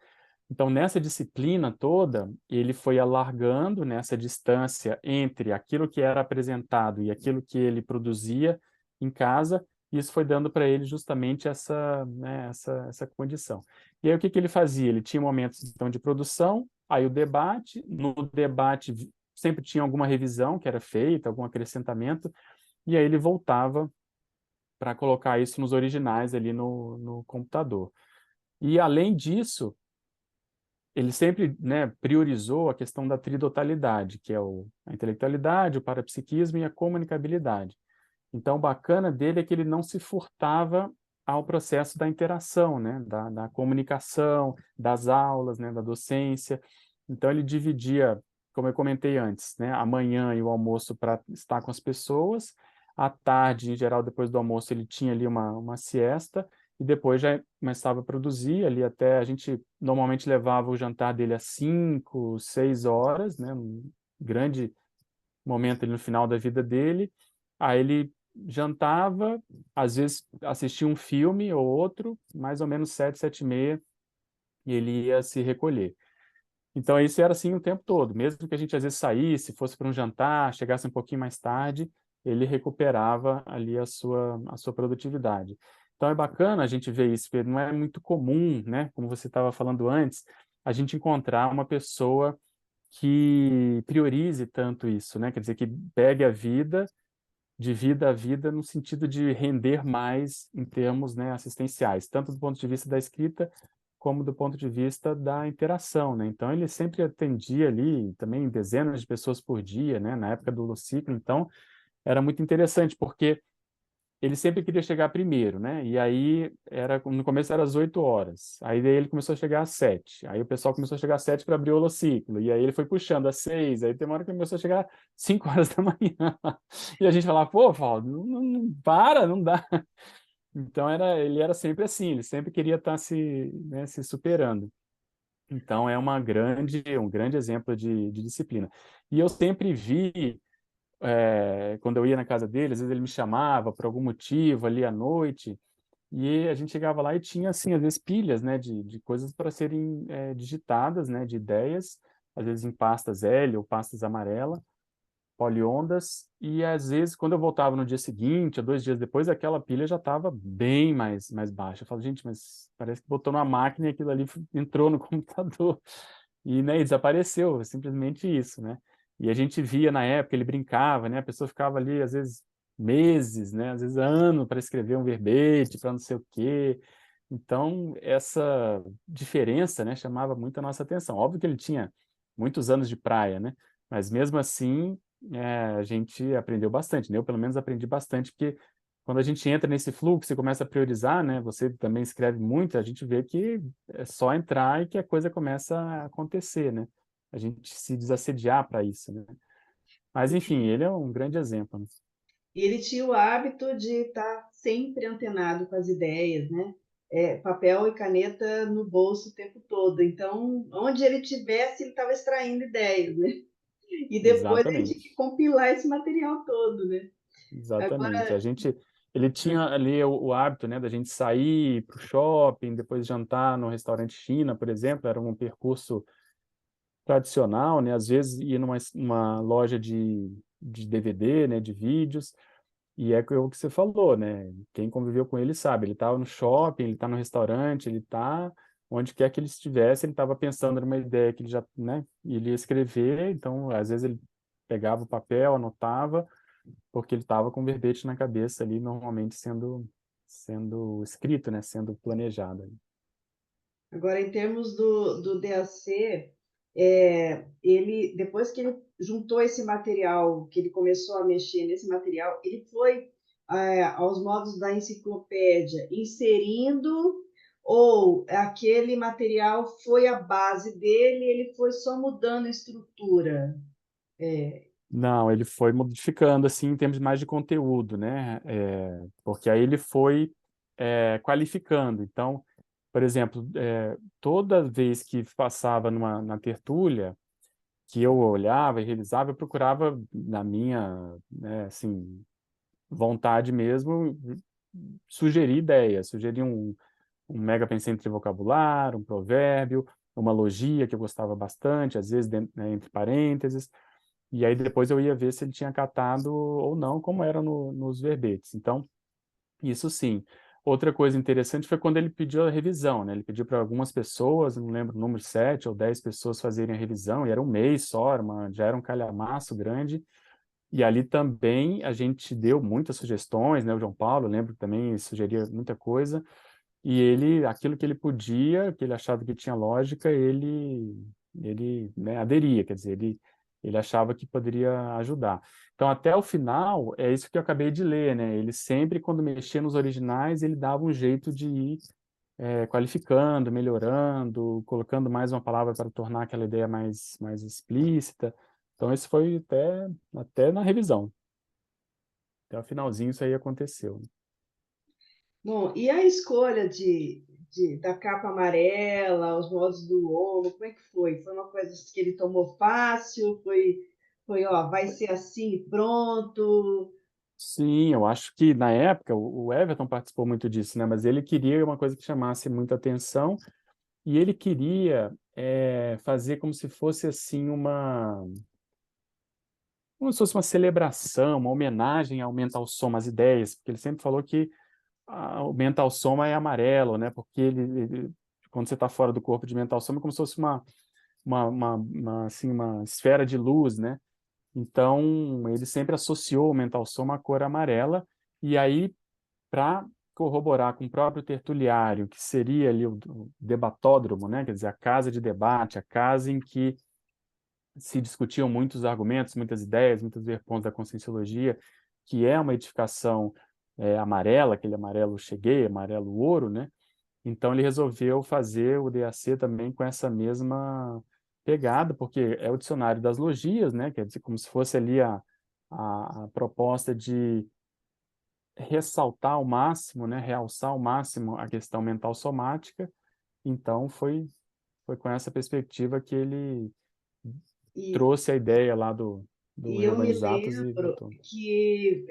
Então, nessa disciplina toda, ele foi alargando nessa distância entre aquilo que era apresentado e aquilo que ele produzia em casa, e isso foi dando para ele justamente essa, né, essa condição. E aí, o que que ele fazia? Ele tinha momentos, então, de produção, aí o debate, no debate sempre tinha alguma revisão que era feita, algum acrescentamento, e aí ele voltava para colocar isso nos originais ali no computador. E, além disso, ele sempre, né, priorizou a questão da tridotalidade, que é a intelectualidade, o parapsiquismo e a comunicabilidade. Então, o bacana dele é que ele não se furtava ao processo da interação, né, da comunicação, das aulas, né, da docência. Então, ele dividia, como eu comentei antes, né, a manhã e o almoço para estar com as pessoas, à tarde, em geral, depois do almoço, ele tinha ali uma siesta, e depois já começava a produzir ali até a gente normalmente levava o jantar dele às 5, 6 horas, né, um grande momento ali no final da vida dele. Aí ele jantava, às vezes assistia um filme ou outro, mais ou menos 7, 7h30, e ele ia se recolher. Então isso era assim o tempo todo, mesmo que a gente às vezes saísse, fosse para um jantar, chegasse um pouquinho mais tarde, ele recuperava ali a sua produtividade. Então é bacana a gente ver isso, porque não é muito comum, né, como você estava falando antes, a gente encontrar uma pessoa que priorize tanto isso, né? Quer dizer, que pegue a vida, divida a vida no sentido de render mais em termos, né, assistenciais, tanto do ponto de vista da escrita como do ponto de vista da interação, né? Então ele sempre atendia ali também dezenas de pessoas por dia, né? Na época do ciclo, então era muito interessante porque ele sempre queria chegar primeiro, né? E aí no começo era às 8 horas. Aí daí ele começou a chegar às 7. Aí o pessoal começou a chegar às 7 para abrir o holociclo. E aí ele foi puxando às 6. Aí tem uma hora que começou a chegar às 5 horas da manhã. E a gente falava, pô, Valdo, não para, não dá. Então ele era sempre assim, ele sempre queria estar se superando. Então é um grande exemplo de disciplina. E eu sempre vi quando eu ia na casa dele, às vezes ele me chamava por algum motivo ali à noite, e a gente chegava lá e tinha, assim, às vezes pilhas, né, de coisas para serem digitadas, né, de ideias, às vezes em pastas L ou pastas amarela, poliondas, e às vezes quando eu voltava no dia seguinte, ou 2 dias depois, aquela pilha já estava bem mais baixa. Eu falo, gente, mas parece que botou numa máquina e aquilo ali entrou no computador. E, né, e desapareceu, simplesmente isso, né? E a gente via na época, ele brincava, né? A pessoa ficava ali, às vezes, meses, né? Às vezes anos para escrever um verbete, para não sei o quê. Então, essa diferença, né, chamava muito a nossa atenção. Óbvio que ele tinha muitos anos de praia, né? Mas mesmo assim, a gente aprendeu bastante, né? Eu, pelo menos, aprendi bastante, porque quando a gente entra nesse fluxo, você começa a priorizar, né? Você também escreve muito, a gente vê que é só entrar e que a coisa começa a acontecer, né? A gente se desassediar para isso, né? Mas, enfim, ele é um grande exemplo, né? E ele tinha o hábito de estar sempre antenado com as ideias, né? Papel e caneta no bolso o tempo todo. Então, onde ele tivesse, ele estava extraindo ideias, né? E depois ele tinha que Exatamente. compilar esse material todo, né? Exatamente. Agora, Ele tinha ali o hábito, né, da gente sair para o shopping, depois jantar no restaurante China, por exemplo, era um percurso tradicional, né? Às vezes ia numa loja de DVD, né, de vídeos, e é o que você falou, né? Quem conviveu com ele sabe, ele estava no shopping, ele está no restaurante, ele está onde quer que ele estivesse, ele estava pensando numa ideia que ele já, né, ele ia escrever, então às vezes ele pegava o papel, anotava, porque ele estava com o verbete na cabeça ali, normalmente sendo escrito, né, sendo planejado ali. Agora, em termos do DAC, ele, depois que ele juntou esse material, que ele começou a mexer nesse material, ele foi aos modos da enciclopédia, inserindo, ou aquele material foi a base dele, ele foi só mudando a estrutura. É, Não, ele foi modificando assim em termos mais de conteúdo, né? Porque aí ele foi qualificando. Então, por exemplo, toda vez que passava na tertúlia, que eu olhava e revisava, eu procurava na minha, né, assim, vontade mesmo, sugerir ideias, sugerir um mega pensante de vocabulário, um provérbio, uma logia que eu gostava bastante, às vezes né, entre parênteses, e aí depois eu ia ver se ele tinha catado ou não, como era nos verbetes. Então, isso sim. Outra coisa interessante foi quando ele pediu a revisão, né? Ele pediu para algumas pessoas, não lembro o número, 7 ou 10 pessoas fazerem a revisão, e era um mês só, já era um calhamaço grande, e ali também a gente deu muitas sugestões, né? O João Paulo, eu lembro também, sugeria muita coisa, e ele, aquilo que ele podia, que ele achava que tinha lógica, ele, né, aderia, quer dizer, ele achava que poderia ajudar. Então, até o final, é isso que eu acabei de ler, né? Ele sempre, quando mexia nos originais, ele dava um jeito de ir qualificando, melhorando, colocando mais uma palavra para tornar aquela ideia mais explícita. Então, isso foi até na revisão. Até o finalzinho isso aí aconteceu. Bom, e a escolha da capa amarela, os modos do logo, como é que foi? Foi uma coisa que ele tomou fácil? Ó, vai ser assim e pronto? Sim, eu acho que na época o Everton participou muito disso, né? Mas ele queria uma coisa que chamasse muita atenção e ele queria fazer como se fosse assim como se fosse uma celebração, uma homenagem ao Mental Soma, às ideias, porque ele sempre falou que o Mental Soma é amarelo, né? Porque quando você está fora do corpo de Mental Soma é como se fosse assim, uma esfera de luz, né? Então, ele sempre associou o Mental Soma à cor amarela, e aí, para corroborar com o próprio tertuliário, que seria ali o debatódromo, né? Quer dizer, a casa de debate, a casa em que se discutiam muitos argumentos, muitas ideias, muitos pontos da conscienciologia, que é uma edificação amarela, aquele amarelo cheguei, amarelo ouro, né? Então ele resolveu fazer o DAC também com essa mesma pegada, porque é o dicionário das logias, né? Quer dizer, como se fosse ali a proposta de ressaltar ao máximo, né? Realçar ao máximo a questão mental somática. Então foi com essa perspectiva que ele E, trouxe a ideia lá do e eu me Reorganizatos e lembro botou. que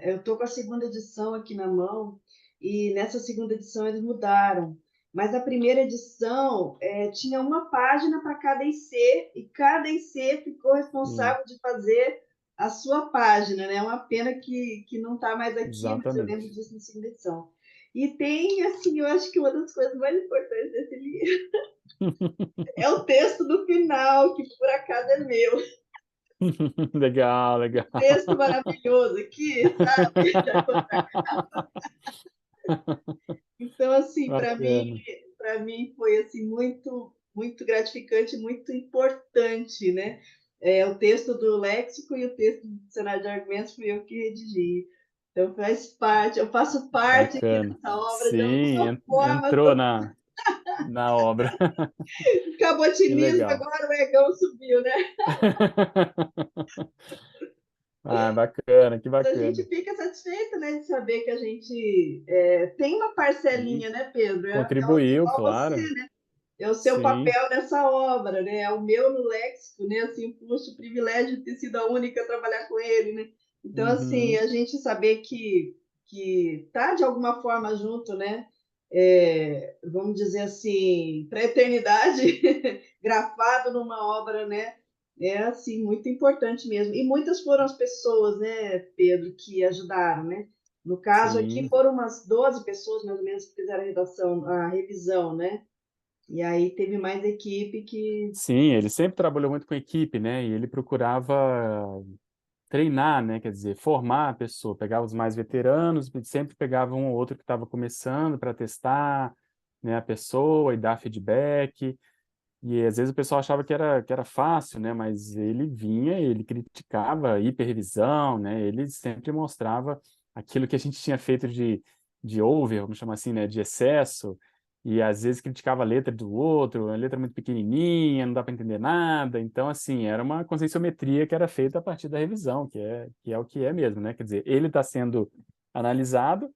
eu estou com a segunda edição aqui na mão, e nessa segunda edição eles mudaram. Mas a primeira edição tinha uma página para cada IC, e cada IC ficou Sim, responsável de fazer a sua página, né? É uma pena que não está mais aqui, mas eu lembro exatamente. disso na segunda edição. E tem, assim, eu acho que uma das coisas mais importantes desse livro é o texto do final, que por acaso é meu. Legal, legal. Texto maravilhoso aqui, sabe? Então, assim, Bacana. para mim foi assim muito gratificante, muito importante, né? O texto do léxico e o texto do dicionário de argumentos fui eu que redigi. Então faz parte, eu faço parte aqui Bacana. dessa obra de Sim, alguma forma. entrou na obra. Que Cabotinismo, legal. agora o egão subiu, né? Ah, bacana, que Mas a gente bacana. fica satisfeito, né, de saber que a gente tem uma E parcelinha, né, Pedro? contribuiu, Igual você, claro. é o seu Sim. papel nessa obra, né? É o meu no léxico, né? Assim, puxa, o privilégio de ter sido a única a trabalhar com ele, né? Então, assim, Uhum. a gente saber que tá de alguma forma junto, né? Vamos dizer assim, para a eternidade, grafado numa obra, né? É assim muito importante mesmo. E muitas foram as pessoas, né, Pedro, que ajudaram, né? No caso aqui Sim. foram umas 12 pessoas mais ou menos que fizeram a revisão, né? E aí teve mais equipe que. Sim, ele sempre trabalhou muito com equipe, né? E ele procurava treinar, né? Quer dizer, formar a pessoa. Pegava os mais veteranos, e sempre pegava um ou outro que estava começando para testar, né, a pessoa e dar feedback. E às vezes o pessoal achava que era fácil, né? Mas ele vinha, ele criticava a hiperrevisão, né? Ele sempre mostrava aquilo que a gente tinha feito de over, vamos chamar assim, né? De excesso. E às vezes criticava a letra do outro, a letra muito pequenininha, não dá para entender nada. Então, assim, era uma conscienciometria que era feita a partir da revisão, que é o que é mesmo, né? Quer dizer, ele está sendo analisado,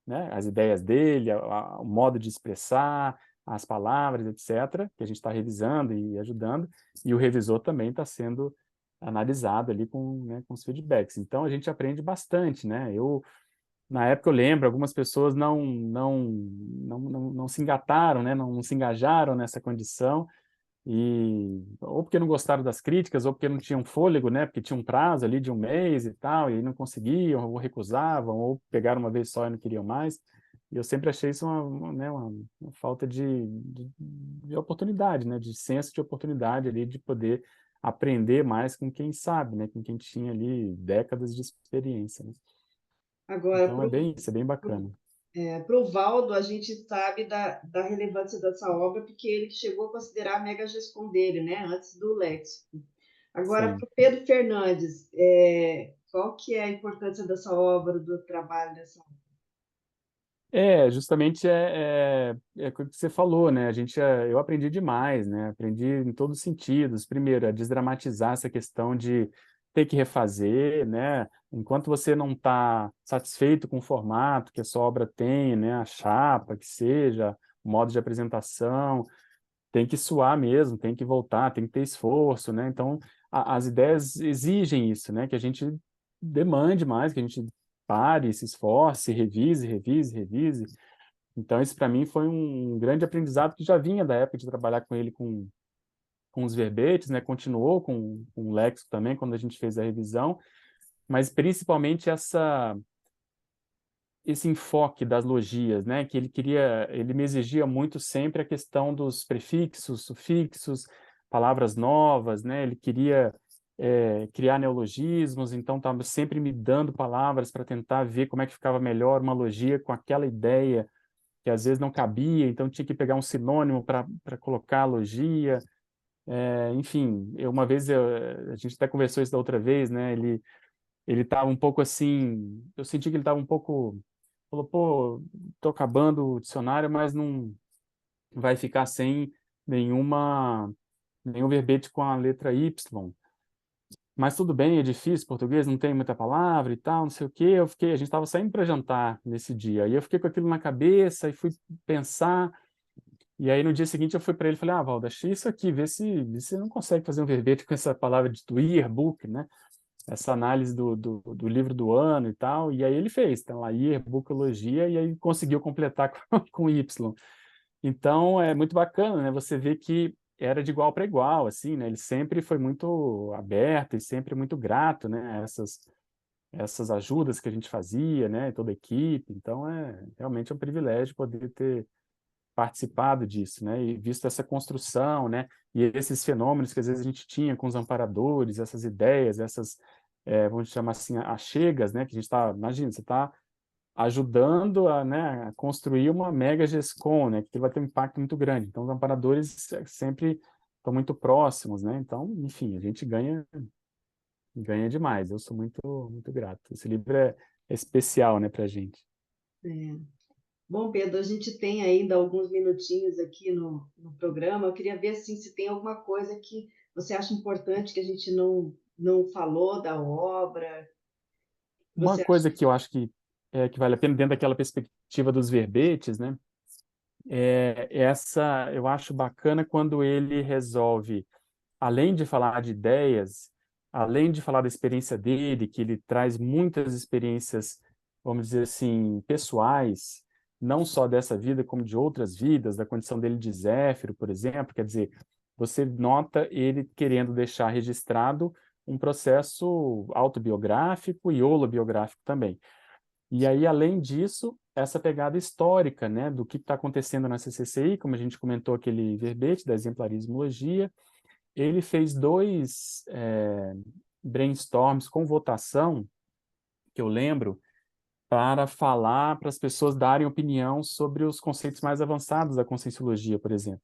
né? As ideias dele, o modo de expressar, as palavras, etc., que a gente está revisando e ajudando, e o revisor também está sendo analisado ali né, com os feedbacks. Então, a gente aprende bastante, né? Na época, eu lembro, algumas pessoas não se engataram, né? Não se engajaram nessa condição, ou porque não gostaram das críticas, ou porque não tinham fôlego, né? Porque tinha um prazo ali de um mês e tal, e aí não conseguiam, ou recusavam, ou pegaram uma vez só e não queriam mais. E eu sempre achei isso uma falta de oportunidade, né? De senso de oportunidade ali, de poder aprender mais com quem sabe, né? Com quem tinha ali décadas de experiência, né? Agora, Então isso é bem bacana. para o Valdo, a gente sabe da relevância dessa obra, porque ele chegou a considerar a Mega Gescom dele, né, antes do léxico. Agora, Sim. para o Pedro Fernandes, qual que é a importância dessa obra, do trabalho dessa obra? Justamente é o que você falou, né? Eu aprendi demais, né? Aprendi em todos os sentidos. Primeiro, a desdramatizar essa questão de ter que refazer, né? Enquanto você não está satisfeito com o formato que a sua obra tem, né? A chapa, que seja, o modo de apresentação, tem que suar mesmo, tem que voltar, tem que ter esforço, né? Então, as ideias exigem isso, né? Que a gente demande mais, que a gente pare, se esforce, revise, revise, revise. Então, isso para mim foi um grande aprendizado que já vinha da época de trabalhar com ele com os verbetes, né? Continuou com o léxico também, quando a gente fez a revisão, mas principalmente esse enfoque das logias, né? Que ele me exigia muito sempre a questão dos prefixos, sufixos, palavras novas, né? Ele queria criar neologismos, então estava sempre me dando palavras para tentar ver como é que ficava melhor uma logia com aquela ideia que às vezes não cabia, então tinha que pegar um sinônimo para colocar a logia. Enfim, a gente até conversou isso da outra vez, né? Ele estava um pouco assim, eu senti que ele estava um pouco, falou, pô, tô acabando o dicionário, mas não vai ficar sem nenhum verbete com a letra Y. Mas tudo bem, é difícil, português não tem muita palavra e tal, não sei o quê. A gente estava saindo para jantar nesse dia, e eu fiquei com aquilo na cabeça e fui pensar, e aí no dia seguinte eu fui para ele e falei, Valdo, achei isso aqui, vê se você não consegue fazer um verbete com essa palavra do yearbook, né? Essa análise do livro do ano e tal, e aí ele fez, tá lá, Yearbookologia, e aí conseguiu completar com Y. Então, é muito bacana, né, você vê que era de igual para igual, assim, né, ele sempre foi muito aberto e sempre muito grato, né, a essas ajudas que a gente fazia, né, toda a equipe, então realmente um privilégio poder ter participado disso, né, e visto essa construção, né, e esses fenômenos que às vezes a gente tinha com os amparadores, essas ideias, vamos chamar assim, achegas, né, que a gente está, imagina, você está ajudando né, a construir uma mega GESCOM, né, que vai ter um impacto muito grande. Então, os amparadores sempre estão muito próximos, né, então, enfim, a gente ganha demais, eu sou muito grato. Esse livro é especial, né, para a gente. É. Bom, Pedro, a gente tem ainda alguns minutinhos aqui no programa. Eu queria ver assim, se tem alguma coisa que você acha importante que a gente não falou da obra. Uma Você acha? coisa que eu acho que vale a pena, dentro daquela perspectiva dos verbetes, né, eu acho bacana quando ele resolve, além de falar de ideias, além de falar da experiência dele, que ele traz muitas experiências, vamos dizer assim, pessoais, não só dessa vida, como de outras vidas, da condição dele de Zéfiro, por exemplo, quer dizer, você nota ele querendo deixar registrado um processo autobiográfico e holobiográfico também. E aí, além disso, essa pegada histórica, né, do que está acontecendo na CCCI, como a gente comentou aquele verbete da exemplarismologia, ele fez dois brainstorms com votação, que eu lembro, para falar para as pessoas darem opinião sobre os conceitos mais avançados da conscienciologia, por exemplo.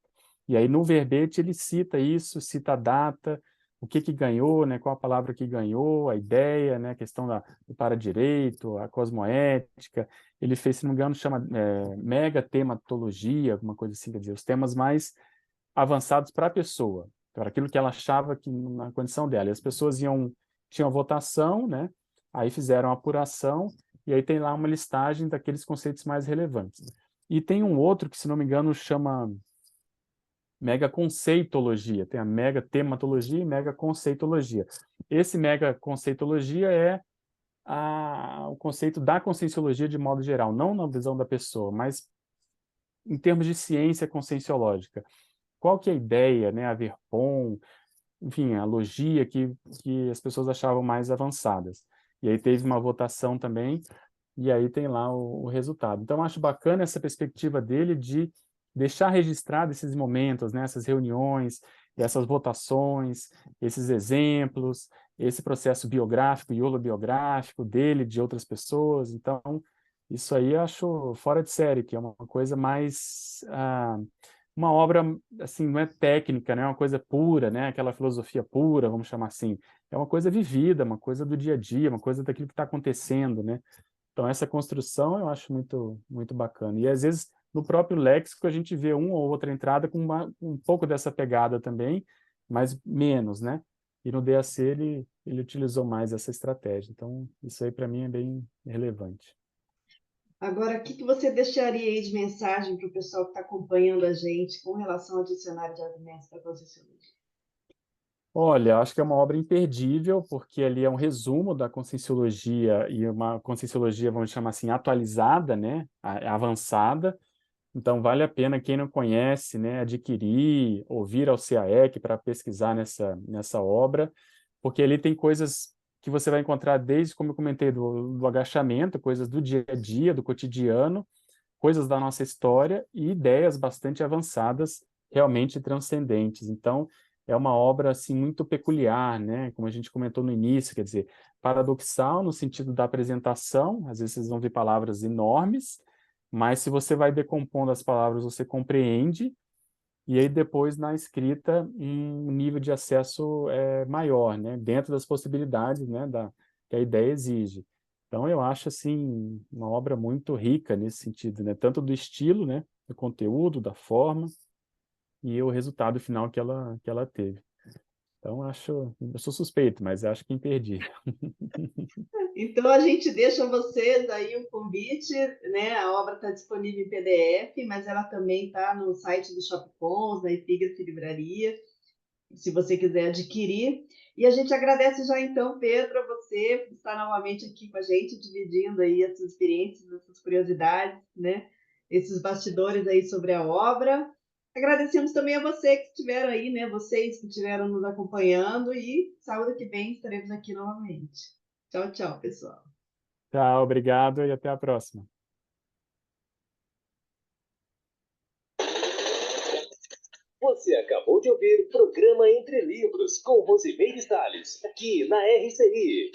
E aí no verbete ele cita isso, cita a data, o que ganhou, né, qual a palavra que ganhou, a ideia, né, a questão do para-direito, a cosmoética. Ele fez, se não me engano, chama mega tematologia, alguma coisa assim, quer dizer, os temas mais avançados para a pessoa, para aquilo que ela achava que na condição dela. E as pessoas tinham votação, né? Aí fizeram a apuração e aí tem lá uma listagem daqueles conceitos mais relevantes. E tem um outro que, se não me engano, chama mega conceitologia. Tem a mega tematologia e mega conceitologia. Esse mega conceitologia é o conceito da conscienciologia de modo geral, não na visão da pessoa, mas em termos de ciência conscienciológica. qual que é a ideia, né? A Verpom, enfim, a logia que as pessoas achavam mais avançadas. E aí teve uma votação também, e aí tem lá o resultado. Então, eu acho bacana essa perspectiva dele de deixar registrado esses momentos, né, essas reuniões, essas votações, esses exemplos, esse processo biográfico e holobiográfico dele, de outras pessoas. Então, isso aí eu acho fora de série, que é uma coisa mais... uma obra, assim, não é técnica, né? É uma coisa pura, né? Aquela filosofia pura, vamos chamar assim. É uma coisa vivida, uma coisa do dia a dia, uma coisa daquilo que está acontecendo, né? Então, essa construção eu acho muito, muito bacana. E, às vezes, no próprio léxico, a gente vê uma ou outra entrada com um pouco dessa pegada também, mas menos, né? E no DAC ele utilizou mais essa estratégia. Então, isso aí, para mim, é bem relevante. Agora, o que você deixaria aí de mensagem para o pessoal que está acompanhando a gente com relação ao dicionário de argumentos da Conscienciologia? Olha, acho que é uma obra imperdível, porque ali é um resumo da Conscienciologia, e uma Conscienciologia, vamos chamar assim, atualizada, né? Avançada. Então, vale a pena quem não conhece, né, adquirir, ouvir ao CAEC para pesquisar nessa obra, porque ali tem coisas que você vai encontrar desde, como eu comentei, do agachamento, coisas do dia a dia, do cotidiano, coisas da nossa história e ideias bastante avançadas, realmente transcendentes. Então, é uma obra assim muito peculiar, né? Como a gente comentou no início, quer dizer, paradoxal no sentido da apresentação, às vezes vocês vão ver palavras enormes, mas se você vai decompondo as palavras, você compreende, e aí depois na escrita um nível de acesso maior, né? Dentro das possibilidades, né? Que a ideia exige. Então eu acho assim uma obra muito rica nesse sentido, né? Tanto do estilo, né? Do conteúdo, da forma e o resultado final que ela teve. Então eu sou suspeito, mas acho que imperdível. Então, a gente deixa vocês aí o convite, né? A obra está disponível em PDF, mas ela também está no site do Shopcons, na Epígrafe Livraria, se você quiser adquirir. E a gente agradece já então, Pedro, a você por estar novamente aqui com a gente, dividindo aí as suas experiências, as suas curiosidades, né? Esses bastidores aí sobre a obra. Agradecemos também a você que estiveram aí, né? Vocês que estiveram nos acompanhando e sábado que vem estaremos aqui novamente. Tchau, tchau, pessoal. Tchau, obrigado e até a próxima. Você acabou de ouvir o programa Entre Livros, com Rosimeire Salles, aqui na RCI.